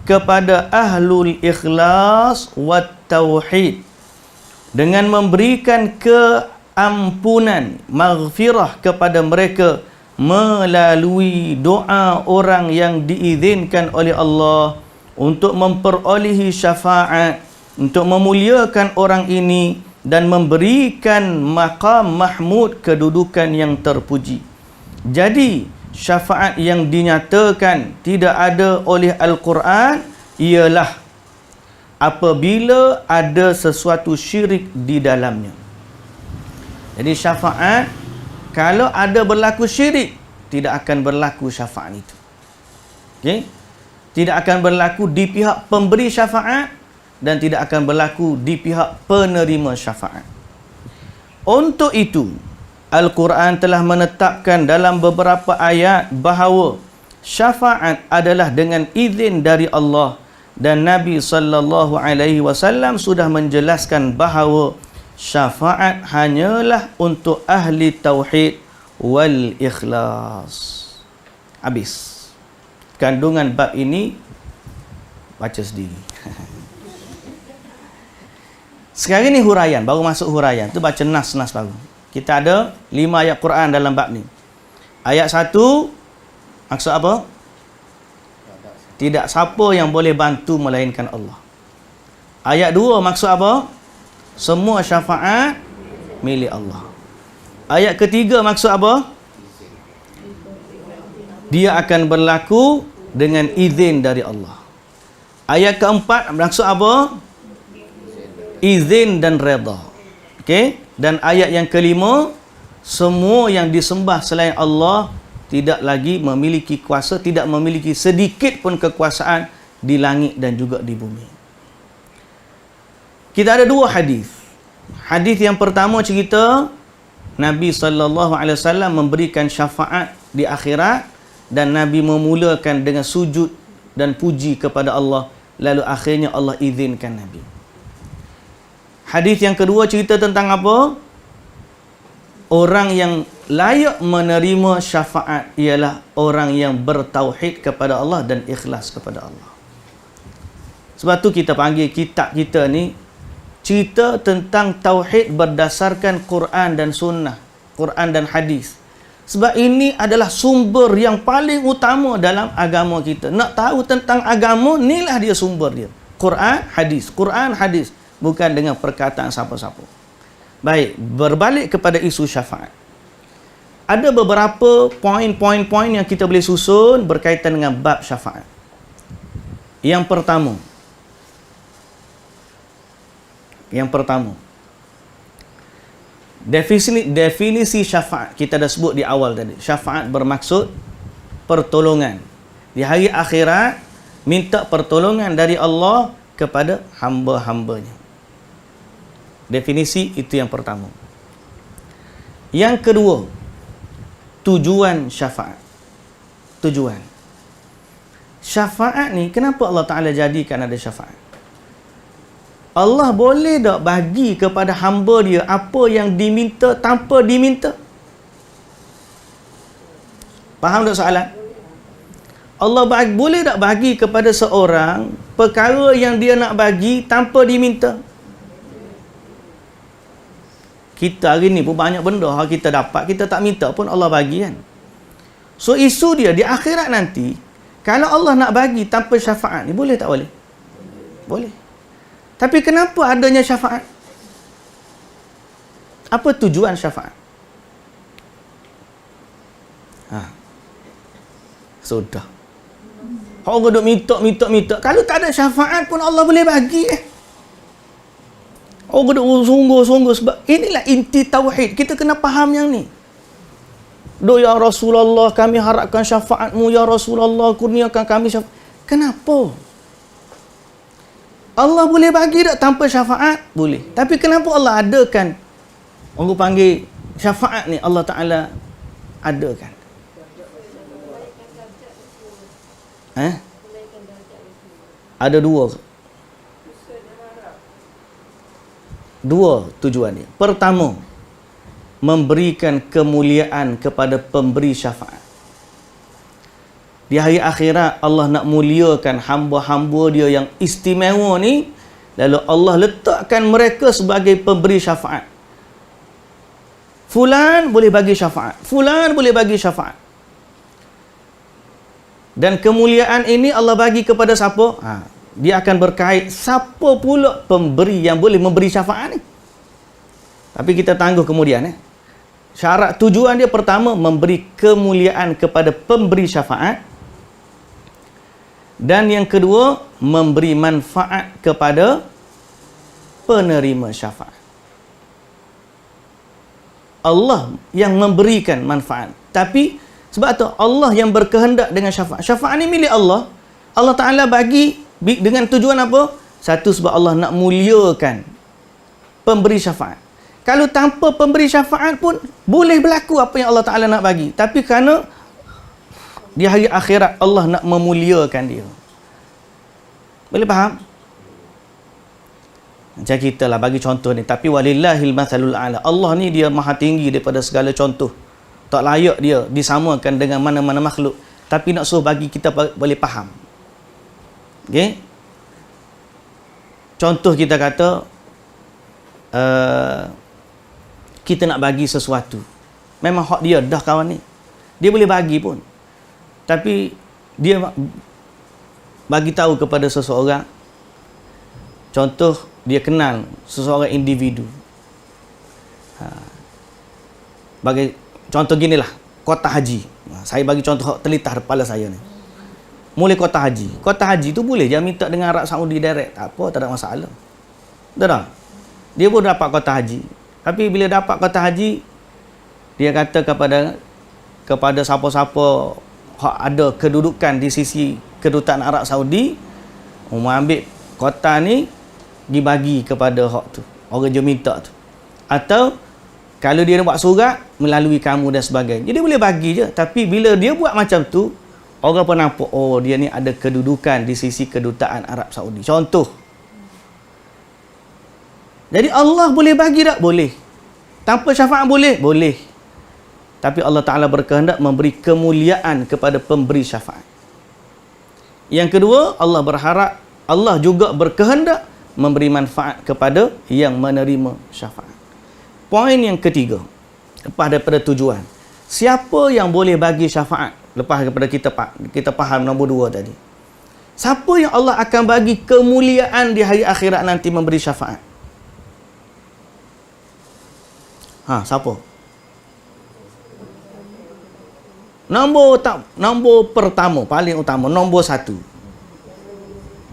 kepada ahlul ikhlas wat tauhid dengan memberikan keampunan, maghfirah kepada mereka melalui doa orang yang diizinkan oleh Allah untuk memperolehi syafaat, untuk memuliakan orang ini dan memberikan maqam mahmud, kedudukan yang terpuji. Jadi syafaat yang dinyatakan tidak ada oleh Al-Quran ialah apabila ada sesuatu syirik di dalamnya. Jadi syafaat, kalau ada berlaku syirik, tidak akan berlaku syafaat itu. Okay? Tidak akan berlaku di pihak pemberi syafaat dan tidak akan berlaku di pihak penerima syafaat. Untuk itu, Al-Quran telah menetapkan dalam beberapa ayat bahawa syafaat adalah dengan izin dari Allah, dan Nabi sallallahu alaihi wasallam sudah menjelaskan bahawa syafaat hanyalah untuk ahli tauhid wal ikhlas. Habis. Kandungan bab ini baca sendiri. Sekarang ni huraian, baru masuk huraian. Tu baca nas-nas baru. Kita ada 5 ayat Quran dalam bab ni. Ayat 1 maksud apa? Tidak siapa yang boleh bantu melainkan Allah. Ayat 2 maksud apa? Semua syafaat milik Allah. Ayat ketiga maksud apa? Dia akan berlaku dengan izin dari Allah. Ayat keempat maksud apa? Izin dan redha. Okey? Dan ayat yang kelima, semua yang disembah selain Allah tidak lagi memiliki kuasa, tidak memiliki sedikit pun kekuasaan di langit dan juga di bumi. Kita ada 2 hadis. Hadis yang pertama cerita Nabi SAW memberikan syafaat di akhirat dan Nabi memulakan dengan sujud dan puji kepada Allah, lalu akhirnya Allah izinkan Nabi. Hadis yang kedua cerita tentang apa? Orang yang layak menerima syafaat ialah orang yang bertauhid kepada Allah dan ikhlas kepada Allah. Sebab tu kita panggil kitab kita ni cerita tentang tauhid berdasarkan Quran dan sunnah, Quran dan hadis. Sebab ini adalah sumber yang paling utama dalam agama kita. Nak tahu tentang agama, inilah dia sumber dia. Quran, hadis. Quran, hadis. Bukan dengan perkataan siapa-siapa. Baik, berbalik kepada isu syafaat. Ada beberapa poin-poin yang kita boleh susun berkaitan dengan bab syafaat. Yang pertama, definisi syafaat kita dah sebut di awal tadi. Syafaat bermaksud pertolongan. Di hari akhirat minta pertolongan dari Allah kepada hamba-hambanya. Definisi itu yang pertama. Yang kedua, tujuan syafaat. Tujuan syafaat ni, kenapa Allah Ta'ala jadikan ada syafaat? Allah boleh tak bagi kepada hamba dia apa yang diminta tanpa diminta? Faham tak soalan? Allah boleh tak bagi kepada seorang perkara yang dia nak bagi tanpa diminta? Kita hari ni pun banyak benda kita dapat, kita tak minta pun Allah bagi kan. So isu dia di akhirat nanti, kalau Allah nak bagi tanpa syafaat ni, boleh tak boleh? Boleh. Tapi kenapa adanya syafaat? Apa tujuan syafaat? Sudah. Orang duk minta. Kalau tak ada syafaat pun Allah boleh bagi. Orang duk sungguh-sungguh, sebab inilah inti tauhid. Kita kena faham yang ni. Ya Rasulullah, kami harapkan syafaatmu. Ya Rasulullah, kurniakan kami syafaat. Kenapa? Allah boleh bagi tak tanpa syafaat? Boleh. Tapi kenapa Allah adakan, orang panggil syafaat ni, Allah Ta'ala adakan? Ada dua tujuan ni. Pertama, memberikan kemuliaan kepada pemberi syafaat. Di hari akhirat Allah nak muliakan hamba-hamba dia yang istimewa ni, lalu Allah letakkan mereka sebagai pemberi syafaat. Fulan boleh bagi syafaat, fulan boleh bagi syafaat. Dan kemuliaan ini Allah bagi kepada siapa? Dia akan berkait siapa pula pemberi yang boleh memberi syafaat ni. Tapi kita tangguh kemudian. Syarat tujuan dia pertama, memberi kemuliaan kepada pemberi syafaat. Dan yang kedua, memberi manfaat kepada penerima syafaat. Allah yang memberikan manfaat. Tapi sebab tu Allah yang berkehendak dengan syafaat. Syafaat ni milik Allah. Allah Ta'ala bagi dengan tujuan apa? Satu, sebab Allah nak muliakan pemberi syafaat. Kalau tanpa pemberi syafaat pun boleh berlaku apa yang Allah Ta'ala nak bagi. Tapi kerana di hari akhirat Allah nak memuliakan dia. Boleh faham? Macam kita lah bagi contoh ni. Tapi walillahil mathalul a'la. Allah ni dia maha tinggi daripada segala contoh. Tak layak dia disamakan dengan mana-mana makhluk. Tapi nak suruh bagi kita boleh faham. Okey? Contoh kita kata, kita nak bagi sesuatu, memang hak dia dah kawan ni, dia boleh bagi pun, tapi dia bagi tahu kepada seseorang, contoh dia kenal seseorang individu, bagi contoh ginilah, kota haji. Saya bagi contoh terlitas kepala saya ni. Mulai kota haji tu boleh dia minta dengan Arab Saudi direct, tak apa, tak ada masalah. Betul tak? Dia pun dapat kota haji. Tapi bila dapat kota haji, dia kata kepada siapa-siapa hak ada kedudukan di sisi kedutaan Arab Saudi, ambil kota ni dibagi kepada hak tu, orang je minta tu. Atau kalau dia nak buat surat melalui kamu dan sebagainya, dia boleh bagi je. Tapi bila dia buat macam tu, orang pun nampak, oh dia ni ada kedudukan di sisi kedutaan Arab Saudi. Contoh. Jadi Allah boleh bagi tak? Boleh. Tanpa syafaat boleh? Boleh. Tapi Allah Ta'ala berkehendak memberi kemuliaan kepada pemberi syafaat. Yang kedua, Allah juga berkehendak memberi manfaat kepada yang menerima syafaat. Poin yang ketiga, lepas daripada tujuan, siapa yang boleh bagi syafaat? Lepas daripada kita faham nombor 2 tadi, siapa yang Allah akan bagi kemuliaan di hari akhirat nanti memberi syafaat? Siapa? Nombor pertama, paling utama, nombor 1,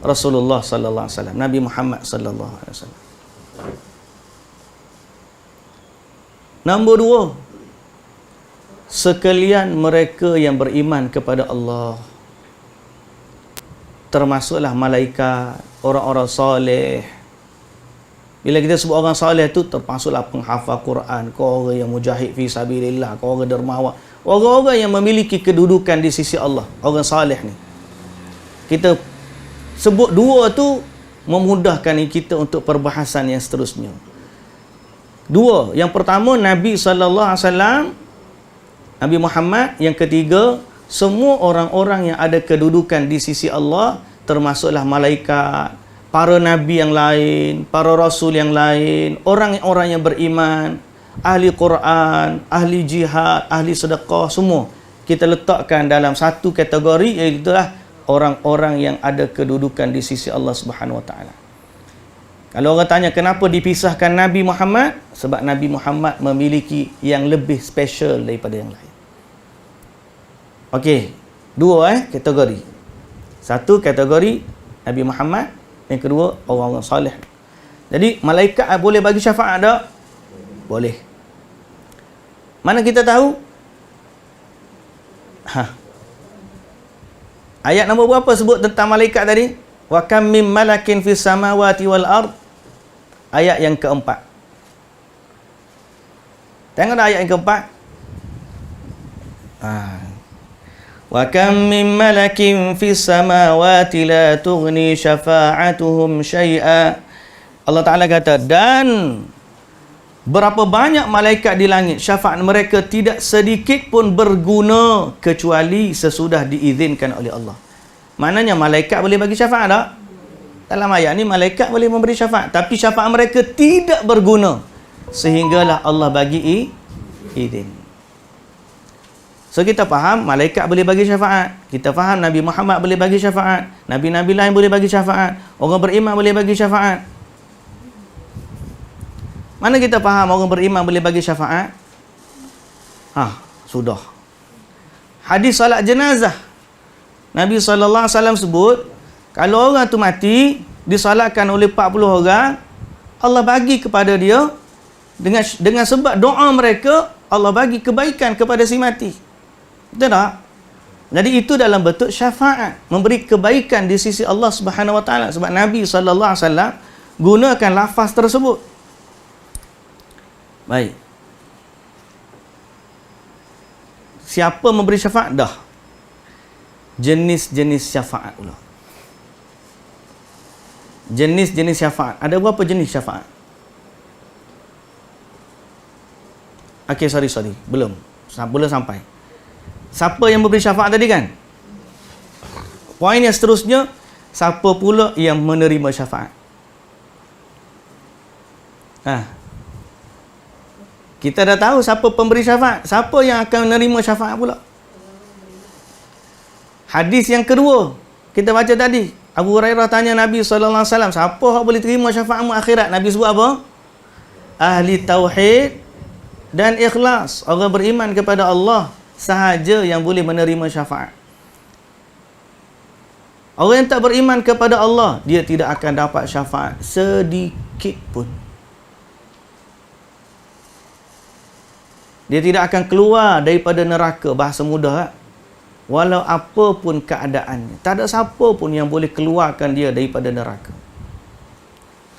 Rasulullah sallallahu alaihi wasallam, Nabi Muhammad sallallahu alaihi wasallam. Nombor 2, sekalian mereka yang beriman kepada Allah, termasuklah malaikat, orang-orang soleh. Bila kita sebut orang soleh tu, termasuklah penghafal Quran, orang yang mujahid fi sabilillah, orang dermawan, orang-orang yang memiliki kedudukan di sisi Allah. Orang soleh ni, kita sebut 2 tu memudahkan kita untuk perbahasan yang seterusnya. 2, yang pertama Nabi sallallahu alaihi wasallam, Nabi Muhammad. Yang ketiga, semua orang-orang yang ada kedudukan di sisi Allah, termasuklah malaikat, para nabi yang lain, para rasul yang lain, orang-orang yang beriman, ahli Quran, ahli jihad, ahli sedekah, semua kita letakkan dalam satu kategori, iaitu orang-orang yang ada kedudukan di sisi Allah Subhanahu wa taala. Kalau orang tanya kenapa dipisahkan Nabi Muhammad, sebab Nabi Muhammad memiliki yang lebih special daripada yang lain. Okey, 2 kategori. 1 kategori Nabi Muhammad, yang kedua orang-orang soleh. Jadi malaikat boleh bagi syafaat tak? Boleh. Mana kita tahu? Ayat nombor berapa sebut tentang malaikat tadi? Wa kam mim malakin fis samawati wal ard. Ayat yang keempat. Tengok ayat yang keempat. Wa kam mim malakin fis samawati la tughni syafa'atuhum syai'a. Allah Ta'ala kata, dan berapa banyak malaikat di langit, syafaat mereka tidak sedikit pun berguna kecuali sesudah diizinkan oleh Allah. Maknanya malaikat boleh bagi syafaat tak? Dalam ayat ni malaikat boleh memberi syafaat, tapi syafaat mereka tidak berguna sehinggalah Allah bagi izin. So kita faham malaikat boleh bagi syafaat, kita faham Nabi Muhammad boleh bagi syafaat, nabi-nabi lain boleh bagi syafaat, orang beriman boleh bagi syafaat. Mana kita faham orang beriman boleh bagi syafaat? Sudah. Hadis salat jenazah, Nabi SAW sebut, kalau orang tu mati, disalatkan oleh 40 orang, Allah bagi kepada dia, dengan sebab doa mereka, Allah bagi kebaikan kepada si mati. Betul tak? Jadi itu dalam bentuk syafaat, memberi kebaikan di sisi Allah Subhanahu wa taala, sebab Nabi SAW gunakan lafaz tersebut. Baik. Siapa memberi syafaat? Dah. Jenis-jenis syafaat pula. Jenis-jenis syafaat. Ada berapa jenis syafaat? Okey, sorry. Belum sampai. Siapa yang memberi syafaat tadi kan? Poin yang seterusnya, siapa pula yang menerima syafaat? Kita dah tahu siapa pemberi syafaat. Siapa yang akan menerima syafaat pula? Hadis yang kedua kita baca tadi, Abu Hurairah tanya Nabi SAW, siapa yang boleh terima syafaatmu akhirat? Nabi sebut apa? Ahli tauhid dan ikhlas, orang beriman kepada Allah sahaja yang boleh menerima syafaat. Orang yang tak beriman kepada Allah, dia tidak akan dapat syafaat sedikit pun. Dia tidak akan keluar daripada neraka, bahasa mudah. Walau apa pun keadaannya, tak ada siapa pun yang boleh keluarkan dia daripada neraka.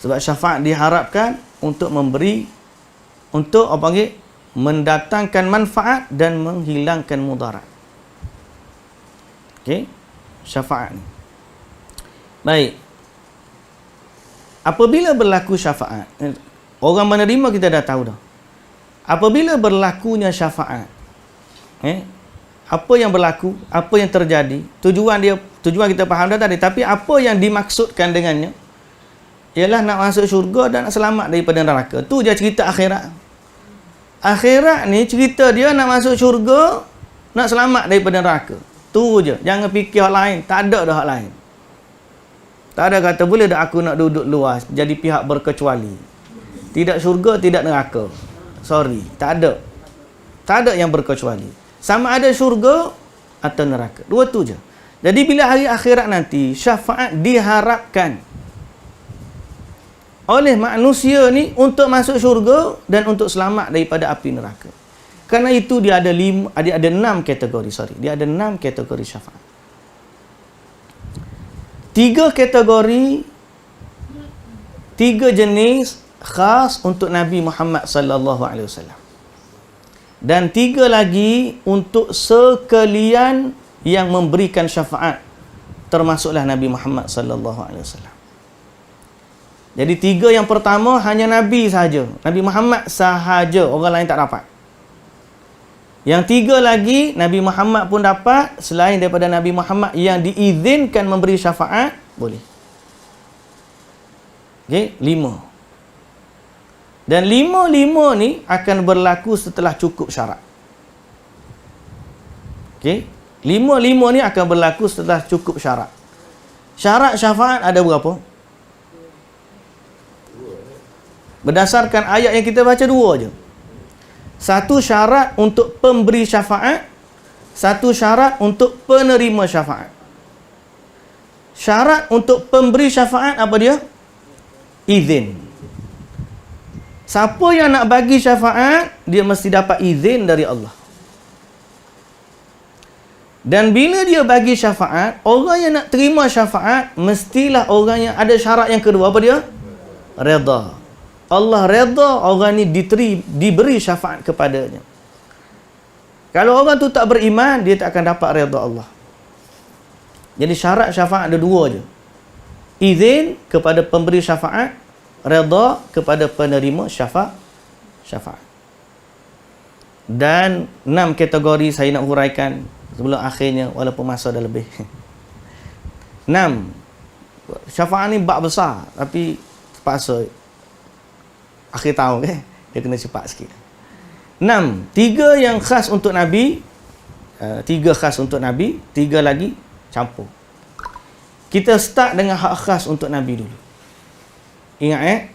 Sebab syafaat diharapkan untuk memberi, untuk apa panggil, mendatangkan manfaat dan menghilangkan mudarat. Okey, syafaat ni. Baik. Apabila berlaku syafaat, orang menerima kita dah tahu dah. Apabila berlakunya syafaat, apa yang berlaku, apa yang terjadi, tujuan kita faham dah tadi, tapi apa yang dimaksudkan dengannya ialah nak masuk syurga dan nak selamat daripada neraka. Tu je cerita akhirat. Akhirat ni cerita dia nak masuk syurga, nak selamat daripada neraka. Tu je. Jangan fikir hal lain. Tak ada dah hal lain. Tak ada kata boleh dah aku nak duduk luas jadi pihak berkecuali. Tidak syurga, tidak neraka. Sorry, tak ada. Tak ada yang berkecuali. Sama ada syurga atau neraka. Dua tu je. Jadi bila hari akhirat nanti, syafaat diharapkan oleh manusia ni untuk masuk syurga dan untuk selamat daripada api neraka. Kerana itu dia ada 6 kategori, Dia ada 6 kategori syafaat. 3 kategori, 3 jenis khas untuk Nabi Muhammad sallallahu alaihi wasallam. Dan 3 lagi untuk sekalian yang memberikan syafaat, termasuklah Nabi Muhammad sallallahu alaihi wasallam. Jadi 3 yang pertama hanya Nabi sahaja, Nabi Muhammad sahaja, orang lain tak dapat. Yang 3 lagi Nabi Muhammad pun dapat, selain daripada Nabi Muhammad yang diizinkan memberi syafaat, boleh. Okey, 5. Dan 5 ni akan berlaku setelah cukup syarat. Okey, 5 ni akan berlaku setelah cukup syarat. Syarat syafaat ada berapa? Berdasarkan ayat yang kita baca 2 je. 1 syarat untuk pemberi syafaat, 1 syarat untuk penerima syafaat. Syarat untuk pemberi syafaat apa dia? Izin. Siapa yang nak bagi syafaat, dia mesti dapat izin dari Allah. Dan bila dia bagi syafaat, orang yang nak terima syafaat mestilah orang yang ada syarat yang kedua. Apa dia? Redha. Allah redha orang ni diberi syafaat kepadanya. Kalau orang tu tak beriman, dia tak akan dapat redha Allah. Jadi syarat syafaat ada 2 je. Izin kepada pemberi syafaat, redha kepada penerima syafaat. Dan 6 kategori saya nak huraikan sebelum akhirnya, walaupun masa dah lebih. 6. Syafaat ni bab besar, tapi terpaksa akhir tahun dia kena cepat sikit. 6. 3 yang khas untuk Nabi, 3 khas untuk Nabi, 3 lagi campur. Kita start dengan hak khas untuk Nabi dulu. Ingat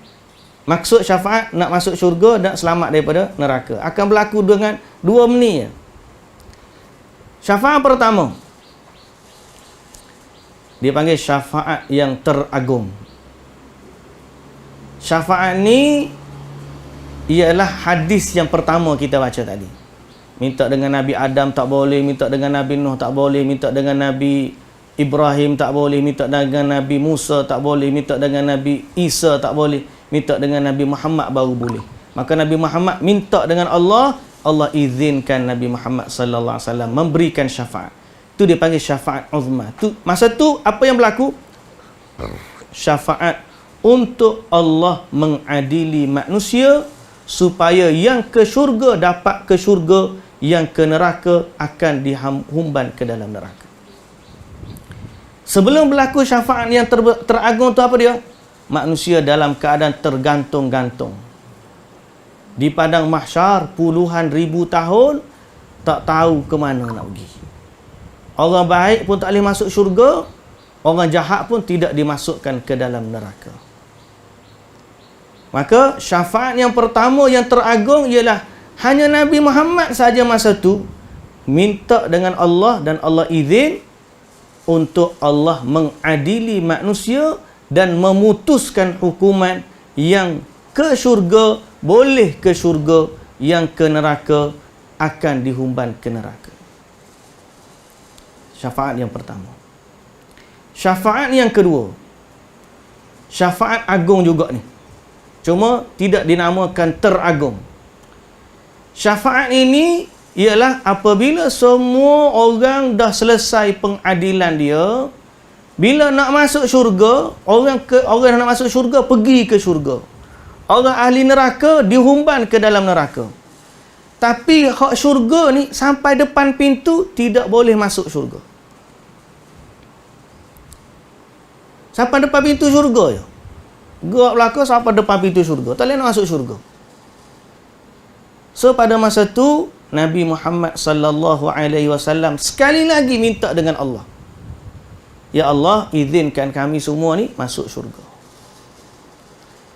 maksud syafaat nak masuk syurga dan selamat daripada neraka. Akan berlaku dengan 2 menit je. Syafaat pertama, dia panggil syafaat yang teragung. Syafaat ni ialah hadis yang pertama kita baca tadi. Minta dengan Nabi Adam tak boleh, minta dengan Nabi Nuh tak boleh, minta dengan Nabi Ibrahim tak boleh, minta dengan Nabi Musa tak boleh, minta dengan Nabi Isa tak boleh, minta dengan Nabi Muhammad baru boleh. Maka Nabi Muhammad minta dengan Allah, Allah izinkan Nabi Muhammad sallallahu alaihi wasallam memberikan syafaat. Tu dia panggil syafaat uzma. Tu masa tu apa yang berlaku? Syafaat untuk Allah mengadili manusia supaya yang ke syurga dapat ke syurga, yang ke neraka akan dihumban ke dalam neraka. Sebelum berlaku syafaat yang teragung tu apa dia? Manusia dalam keadaan tergantung-gantung. di padang mahsyar puluhan ribu tahun, tak tahu ke mana nak pergi. Orang baik pun tak boleh masuk syurga, orang jahat pun tidak dimasukkan ke dalam neraka. Maka syafaat yang pertama yang teragung ialah hanya Nabi Muhammad saja masa tu minta dengan Allah dan Allah izin untuk Allah mengadili manusia dan memutuskan hukuman yang ke syurga boleh ke syurga, yang ke neraka akan dihumban ke neraka. Syafaat yang pertama. Syafaat yang kedua, syafaat agung juga ni, cuma tidak dinamakan teragung. Syafaat ini ialah apabila semua orang dah selesai pengadilan dia, bila nak masuk syurga, orang yang nak masuk syurga pergi ke syurga. Orang ahli neraka dihumban ke dalam neraka. Tapi hak syurga ni sampai depan pintu tidak boleh masuk syurga. Sampai depan pintu syurga je. Gerak belakang sampai depan pintu syurga. Tak boleh nak masuk syurga. So pada masa tu Nabi Muhammad sallallahu alaihi wasallam sekali lagi minta dengan Allah. Ya Allah, izinkan kami semua ni masuk syurga.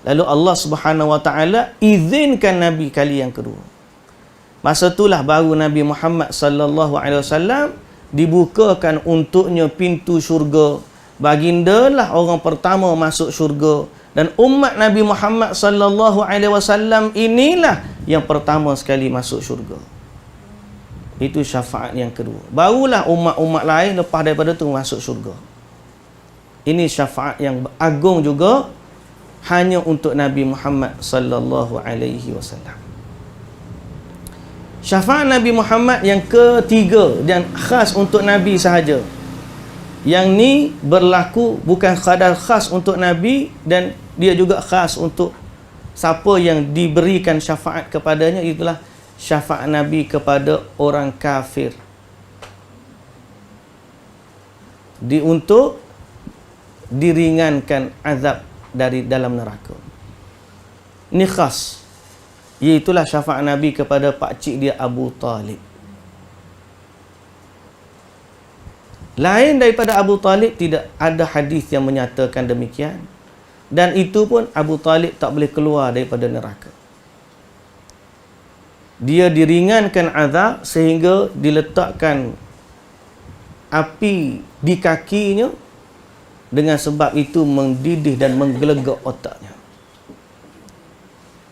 Lalu Allah Subhanahu wa taala izinkan Nabi kali yang kedua. Masa itulah baru Nabi Muhammad sallallahu alaihi wasallam dibukakan untuknya pintu syurga. Baginda lah orang pertama masuk syurga, dan umat Nabi Muhammad sallallahu alaihi wasallam inilah yang pertama sekali masuk syurga. Itu syafaat yang kedua. Barulah umat-umat lain lepas daripada tu masuk syurga. Ini syafaat yang agung juga, hanya untuk Nabi Muhammad sallallahu alaihi wasallam. Syafaat Nabi Muhammad yang ketiga dan khas untuk Nabi sahaja. Yang ni berlaku bukan sekadar khas untuk Nabi, dan dia juga khas untuk siapa yang diberikan syafaat kepadanya, itulah syafaat Nabi kepada orang kafir. Untuk diringankan azab dari dalam neraka. Ini khas. Iaitulah syafaat Nabi kepada pakcik dia Abu Talib. Lain daripada Abu Talib tidak ada hadis yang menyatakan demikian. Dan itu pun Abu Talib tak boleh keluar daripada neraka. Dia diringankan azab sehingga diletakkan api di kakinya, dengan sebab itu mendidih dan menggelegak otaknya.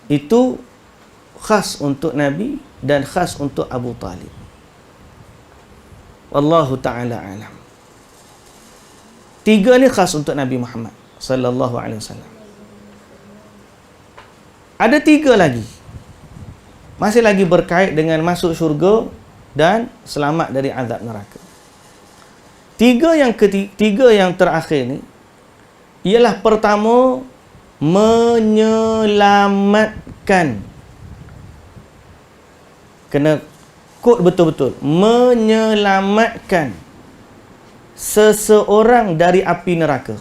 Itu khas untuk Nabi dan khas untuk Abu Talib. Wallahu ta'ala alam. Tiga ni khas untuk Nabi Muhammad sallallahu alaihi wasallam. Ada tiga lagi. Masih lagi berkait dengan masuk syurga dan selamat dari azab neraka. Tiga yang terakhir ni ialah pertama, menyelamatkan. Kena kod betul-betul. Menyelamatkan seseorang dari api neraka.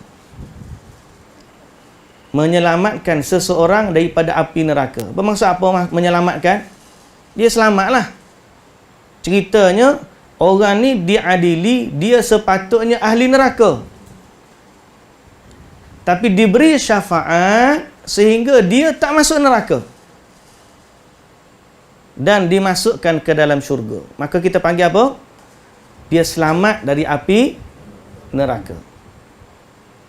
Menyelamatkan seseorang daripada api neraka. Bermaksud apa menyelamatkan? Dia selamatlah. Ceritanya, orang ni diadili, dia sepatutnya ahli neraka. Tapi diberi syafaat sehingga dia tak masuk neraka. Dan dimasukkan ke dalam syurga. Maka kita panggil apa? Dia selamat dari api neraka.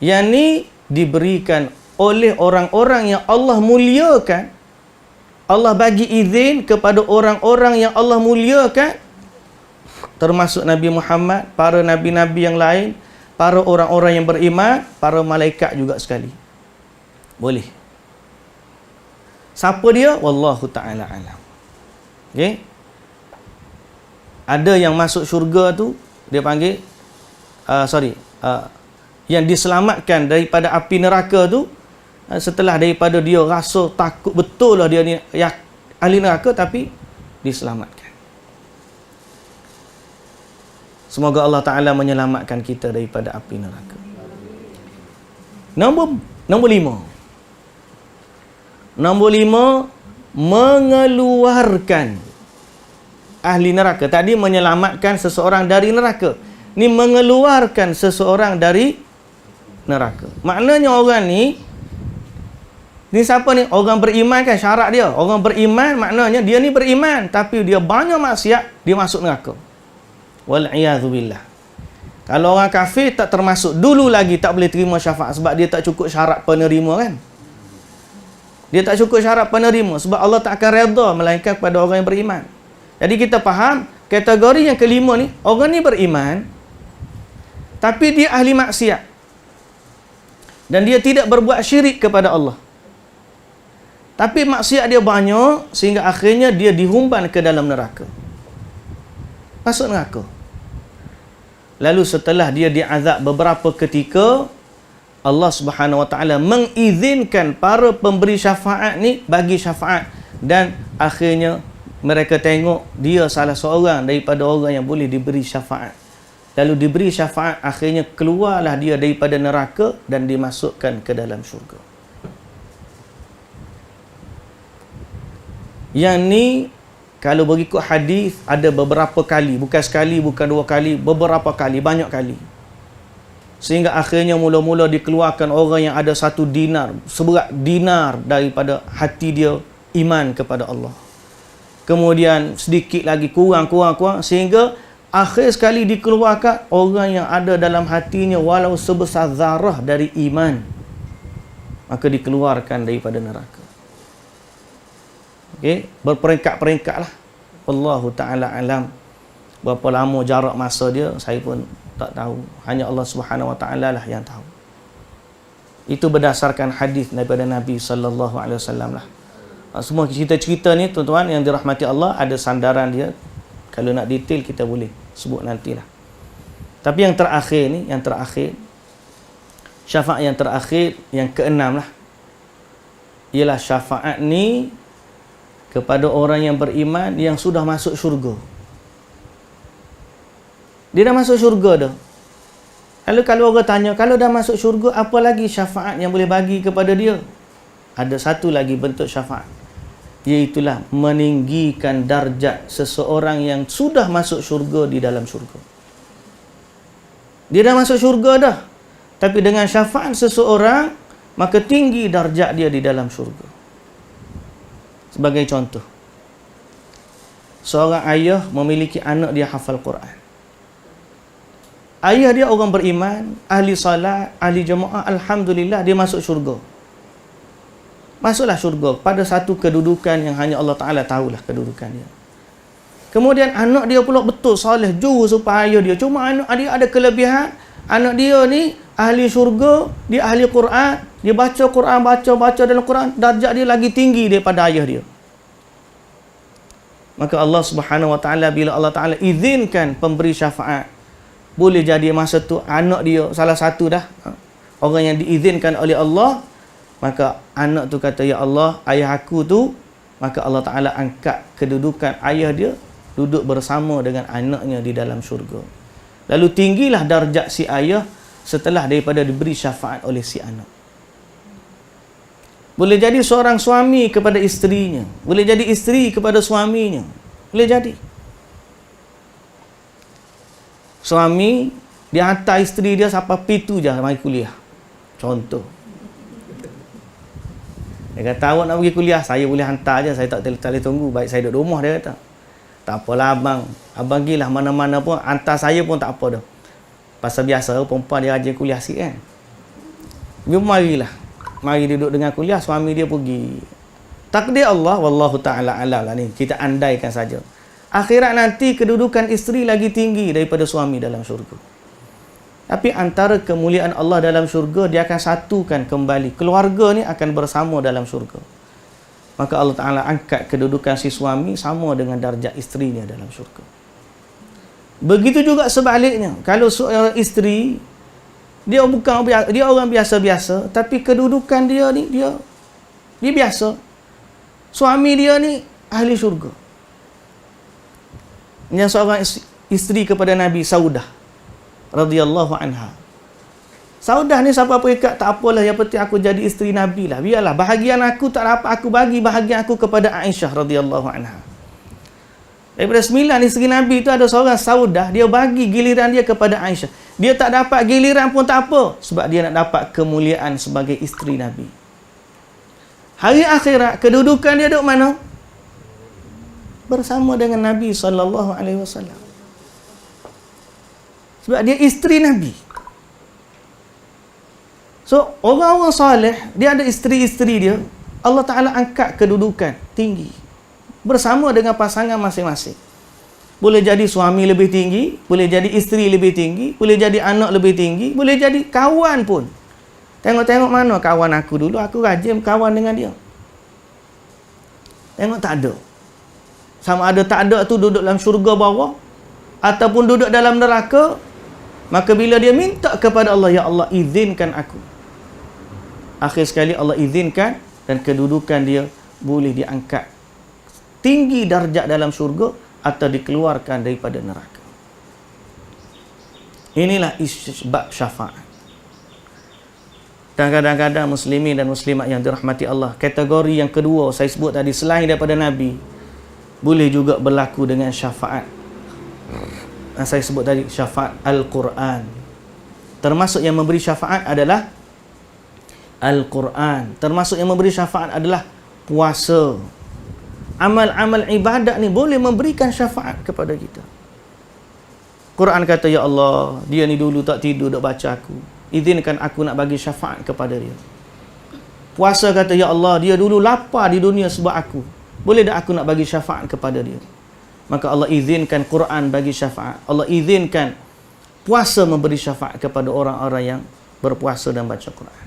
Yang ni diberikan oleh orang-orang yang Allah muliakan. Allah bagi izin kepada orang-orang yang Allah muliakan, termasuk Nabi Muhammad, para nabi-nabi yang lain, para orang-orang yang beriman, para malaikat juga sekali. Boleh. Siapa dia? Wallahu ta'ala alam. Okay? Ada yang masuk syurga tu, dia panggil yang diselamatkan daripada api neraka tu, setelah daripada dia rasa takut betul lah dia ni ahli neraka, tapi diselamatkan. Semoga Allah Ta'ala menyelamatkan kita daripada api neraka. Nombor 5. mengeluarkan ahli neraka. Tadi menyelamatkan seseorang dari neraka. Ni mengeluarkan seseorang dari neraka. Maknanya orang ni siapa ni? Orang beriman kan syarat dia. Orang beriman maknanya dia ni beriman tapi dia banyak maksiat, dia masuk neraka. Wal'iyadzubillah. Kalau orang kafir tak termasuk, dulu lagi tak boleh terima syafaat sebab dia tak cukup syarat penerima kan. Dia tak cukup syarat penerima sebab Allah tak akan redha melainkan kepada orang yang beriman. Jadi kita faham kategori yang kelima ni, orang ni beriman tapi dia ahli maksiat dan dia tidak berbuat syirik kepada Allah. Tapi maksiat dia banyak sehingga akhirnya dia dihumban ke dalam neraka. Masuk neraka. Lalu setelah dia diazab beberapa ketika, Allah Subhanahu Wa Taala mengizinkan para pemberi syafaat ni bagi syafaat dan akhirnya mereka tengok dia salah seorang daripada orang yang boleh diberi syafaat. Lalu diberi syafaat, akhirnya keluarlah dia daripada neraka dan dimasukkan ke dalam syurga. Yang ni kalau berikut hadis ada beberapa kali, bukan sekali, bukan dua kali, beberapa kali, banyak kali. Sehingga akhirnya mula-mula dikeluarkan orang yang ada 1 dinar, seberat dinar daripada hati dia iman kepada Allah. Kemudian sedikit lagi kurang sehingga akhir sekali dikeluarkan orang yang ada dalam hatinya walau sebesar zarah dari iman, maka dikeluarkan daripada neraka. Okey, berperingkat-peringkat lah. Wallahu ta'ala alam. Berapa lama jarak masa dia, saya pun tak tahu. Hanya Allah Subhanahu Wa Ta'ala lah yang tahu. Itu berdasarkan hadis daripada Nabi sallallahu alaihi wasallam lah. Semua cerita-cerita ni tuan-tuan yang dirahmati Allah ada sandaran dia. Kalau nak detail kita boleh sebut nantilah. Tapi yang terakhir ni, syafaat yang terakhir, yang keenam lah, ialah syafaat ni kepada orang yang beriman yang sudah masuk syurga. Dia dah masuk syurga dah. Lalu kalau orang tanya, kalau dah masuk syurga, apa lagi syafaat yang boleh bagi kepada dia? Ada satu lagi bentuk syafaat, iaitulah meninggikan darjat seseorang yang sudah masuk syurga di dalam syurga. Dia dah masuk syurga dah, tapi dengan syafaat seseorang, maka tinggi darjat dia di dalam syurga. Sebagai contoh, seorang ayah memiliki anak dia hafal Quran. Ayah dia orang beriman, ahli salat, ahli jemaah, alhamdulillah dia masuk syurga. Masuklah syurga pada satu kedudukan yang hanya Allah Ta'ala tahulah kedudukan dia. Kemudian anak dia pula betul soleh, juru supaya ayah dia. Cuma anak dia ada kelebihan. Anak dia ni ahli syurga, dia ahli Quran, dia baca Quran, baca dalam Quran, darjat dia lagi tinggi daripada ayah dia. Maka Allah Subhanahu Wa Ta'ala, bila Allah Ta'ala izinkan pemberi syafaat, boleh jadi masa tu anak dia salah satu dah orang yang diizinkan oleh Allah, maka anak tu kata, ya Allah, ayah aku tu, maka Allah Ta'ala angkat kedudukan ayah dia duduk bersama dengan anaknya di dalam syurga. Lalu tinggilah darjat si ayah setelah daripada diberi syafaat oleh si anak. Boleh jadi seorang suami kepada isterinya, boleh jadi isteri kepada suaminya, boleh jadi. Suami dia hantar isteri dia sampai P2 je mari kuliah. Contoh. Dia kata, awak nak pergi kuliah, saya boleh hantar je, saya tak boleh tunggu, baik saya duduk rumah, dia kata. Tak apalah abang pergilah mana-mana pun, hantar saya pun tak apa dah. Pasal biasa perempuan dia rajin kuliah sikit kan. Dia marilah. Mari duduk dengan kuliah, suami dia pergi. Takdir Allah, wallahu ta'ala alam lah ni. Kita andaikan saja. Akhirat nanti kedudukan isteri lagi tinggi daripada suami dalam syurga. Tapi antara kemuliaan Allah dalam syurga, dia akan satukan kembali. Keluarga ni akan bersama dalam syurga. Maka Allah Ta'ala angkat kedudukan si suami sama dengan darjat isterinya dalam syurga. Begitu juga sebaliknya. Kalau seorang isteri, dia orang biasa-biasa, tapi kedudukan dia ni, dia biasa. Suami dia ni ahli syurga. Yang seorang isteri kepada Nabi Saudah radhiyallahu anha. Saudah ni siapa apa ikat, tak apalah, yang penting aku jadi isteri Nabi lah. Biarlah bahagian aku tak dapat, aku bagi bahagian aku kepada Aisyah radhiyallahu anha. Daripada 9 isteri Nabi tu ada seorang Saudah, dia bagi giliran dia kepada Aisyah. Dia tak dapat giliran pun tak apa, sebab dia nak dapat kemuliaan sebagai isteri Nabi. Hari akhirat, kedudukan dia duduk mana? Bersama dengan Nabi SAW. Sebab dia isteri Nabi. So, orang-orang soleh, dia ada isteri-isteri dia, Allah Ta'ala angkat kedudukan tinggi bersama dengan pasangan masing-masing. Boleh jadi suami lebih tinggi, boleh jadi isteri lebih tinggi, boleh jadi anak lebih tinggi, boleh jadi kawan pun. Tengok-tengok mana kawan aku dulu, aku rajin kawan dengan dia. Tengok tak ada. Sama ada tak ada tu duduk dalam syurga bawah ataupun duduk dalam neraka, maka bila dia minta kepada Allah, ya Allah izinkan aku. Akhir sekali Allah izinkan dan kedudukan dia boleh diangkat tinggi darjat dalam syurga atau dikeluarkan daripada neraka. Inilah isbab syafaat. Dan kadang-kadang muslimin dan muslimat yang dirahmati Allah, kategori yang kedua saya sebut tadi, selain daripada Nabi, boleh juga berlaku dengan syafaat. Saya sebut tadi syafaat Al-Quran. Termasuk yang memberi syafaat adalah Al-Quran. Termasuk yang memberi syafaat adalah puasa. Amal-amal ibadat ni boleh memberikan syafaat kepada kita. Quran kata, ya Allah, dia ni dulu tak tidur duk baca aku, izinkan aku nak bagi syafaat kepada dia. Puasa kata, ya Allah, dia dulu lapar di dunia sebab aku, boleh tak aku nak bagi syafaat kepada dia? Maka Allah izinkan Quran bagi syafaat. Allah izinkan puasa memberi syafaat kepada orang-orang yang berpuasa dan baca Quran.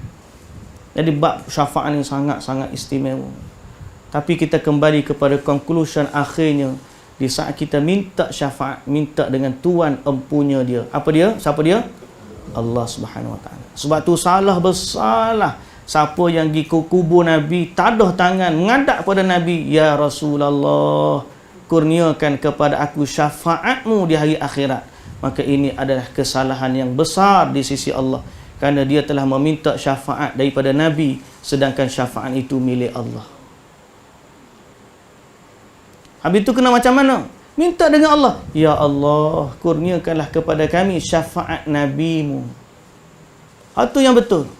Jadi bab syafaat ni sangat-sangat istimewa. Tapi kita kembali kepada conclusion akhirnya, di saat kita minta syafaat, minta dengan Tuan empunya dia. Apa dia? Siapa dia? Allah Subhanahu Wa Taala. Sebab tu salah besarlah siapa yang pergi ke kubur Nabi, tadah tangan menghadap pada Nabi, ya Rasulullah, kurniakan kepada aku syafaatmu di hari akhirat. Maka ini adalah kesalahan yang besar di sisi Allah, kerana dia telah meminta syafaat daripada Nabi, sedangkan syafaat itu milik Allah. Habis itu kena macam mana? Minta dengan Allah, ya Allah, kurniakanlah kepada kami syafaat Nabi-Mu. Itu yang betul.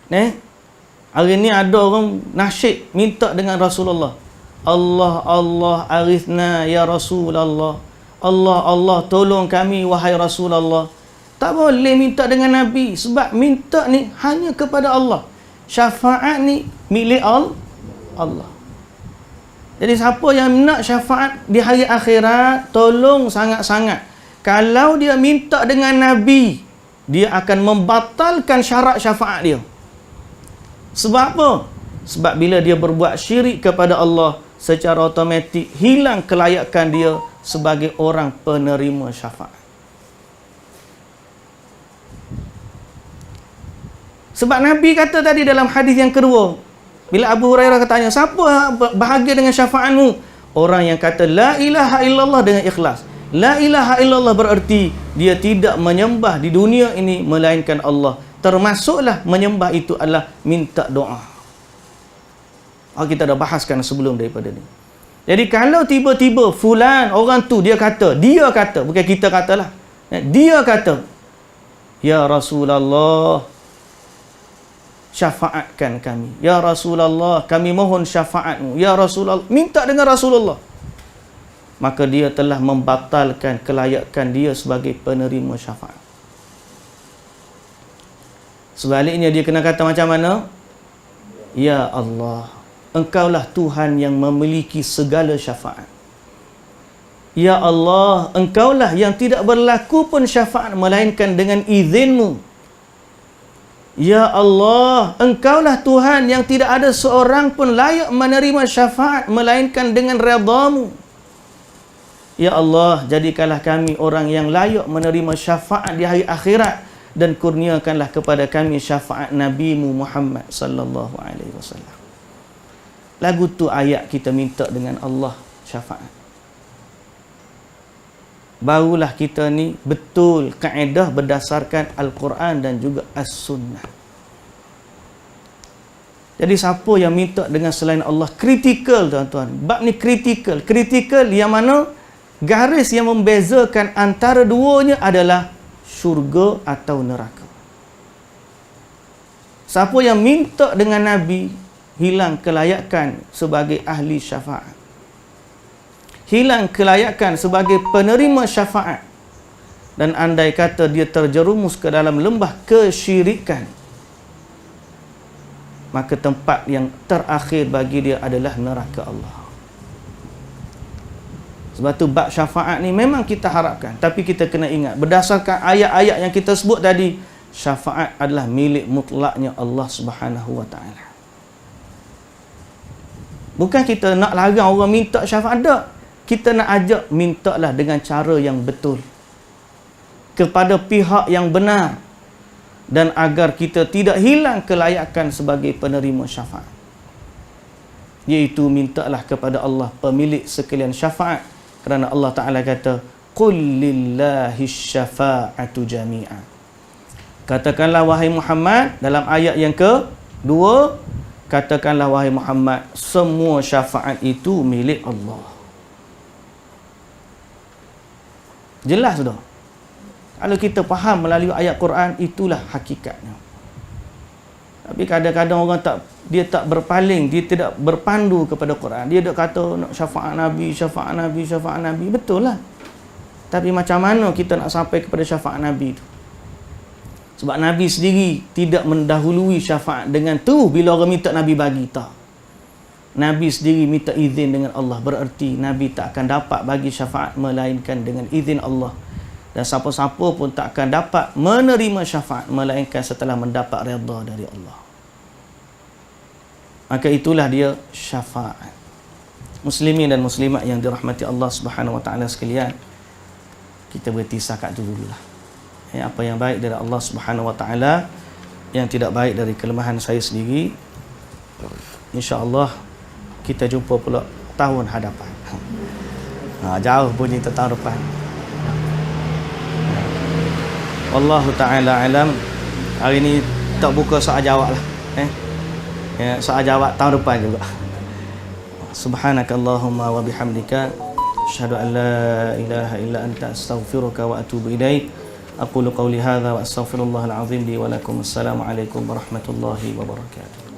Hari ni ada orang nasyid minta dengan Rasulullah, Allah, Allah, arithna ya Rasulullah. Allah, Allah, tolong kami wahai Rasulullah. Tak boleh minta dengan Nabi, sebab minta ni hanya kepada Allah. Syafaat ni milik Allah. Jadi siapa yang nak syafaat di hari akhirat, tolong sangat-sangat, kalau dia minta dengan Nabi, dia akan membatalkan syarat syafaat dia. Sebab apa? Sebab bila dia berbuat syirik kepada Allah, secara automatik hilang kelayakan dia sebagai orang penerima syafaat. Sebab Nabi kata tadi dalam hadis yang kedua, bila Abu Hurairah katanya, siapa bahagia dengan syafaatmu? Orang yang kata la ilaha illallah dengan ikhlas. La ilaha illallah bererti dia tidak menyembah di dunia ini melainkan Allah. Termasuklah menyembah itu adalah minta doa. Kita dah bahaskan sebelum daripada ni. Jadi kalau tiba-tiba fulan, orang tu dia kata, bukan kita katalah, dia kata, ya Rasulullah, syafaatkan kami. Ya Rasulullah, kami mohon syafaatmu. Ya Rasulullah, minta dengan Rasulullah. Maka dia telah membatalkan kelayakan dia sebagai penerima syafaat. Sebaliknya dia kena kata macam mana? Ya Allah, Engkaulah Tuhan yang memiliki segala syafaat. Ya Allah, Engkaulah yang tidak berlaku pun syafaat melainkan dengan izin-Mu. Ya Allah, Engkaulah Tuhan yang tidak ada seorang pun layak menerima syafaat melainkan dengan redha-Mu. Ya Allah, jadikanlah kami orang yang layak menerima syafaat di hari akhirat, dan kurniakanlah kepada kami syafaat Nabi-Mu Muhammad sallallahu alaihi wasallam. Lagu tu ayat kita minta dengan Allah syafaat. barulah kita ni betul kaedah berdasarkan Al-Quran dan juga As-Sunnah. Jadi siapa yang minta dengan selain Allah, kritikal tuan-tuan. Bab ni kritikal. Kritikal yang mana garis yang membezakan antara duanya adalah syurga atau neraka. Siapa yang minta dengan Nabi, hilang kelayakan sebagai ahli syafaat. Hilang kelayakan sebagai penerima syafaat. Dan andai kata dia terjerumus ke dalam lembah kesyirikan, maka tempat yang terakhir bagi dia adalah neraka Allah. Sebab tu bab syafaat ni memang kita harapkan, tapi kita kena ingat berdasarkan ayat-ayat yang kita sebut tadi, syafaat adalah milik mutlaknya Allah Subhanahu wa taala. Bukan kita nak larang orang minta syafaat, tak. Kita nak ajak mintalah dengan cara yang betul, kepada pihak yang benar, dan agar kita tidak hilang kelayakan sebagai penerima syafaat, iaitu mintalah kepada Allah, pemilik sekalian syafaat. Kerana Allah Ta'ala kata, Qul lillahi syafa'atu jami'a. Katakanlah wahai Muhammad, dalam ayat yang kedua, katakanlah wahai Muhammad, semua syafaat itu milik Allah. Jelas dah. Kalau kita faham melalui ayat Quran, itulah hakikatnya. Tapi kadang-kadang orang dia tak berpaling, dia tidak berpandu kepada Quran. Dia dak kata nak syafaat Nabi, syafaat Nabi, syafaat Nabi. Betul lah. Tapi macam mana kita nak sampai kepada syafaat Nabi itu? Sebab Nabi sendiri tidak mendahului syafaat dengan tu bila orang minta Nabi bagi, tak. Nabi sendiri minta izin dengan Allah. Bererti Nabi tak akan dapat bagi syafaat melainkan dengan izin Allah. Dan siapa-siapa pun tak akan dapat menerima syafaat melainkan setelah mendapat redha dari Allah. Maka itulah dia syafaat. Muslimin dan muslimat yang dirahmati Allah Subhanahu wa taala sekalian, kita berhenti setakat itu dululah. Apa yang baik dari Allah Subhanahu wa taala, yang tidak baik dari kelemahan saya sendiri, insya-Allah kita jumpa pula tahun hadapan. Jauh bunyi tahun depan. Wallahu ta'ala alam. Hari ni tak buka soal jawab lah. Soal jawab tahun depan juga. Subhanakallahumma wa bihamdika, asyhadu an la ilaha illa anta, astaghfiruka wa atubu ilaik. Aqulu qawli hadza wa astaghfirullahal azim li wa lakum. Assalamu alaikum warahmatullahi wabarakatuh.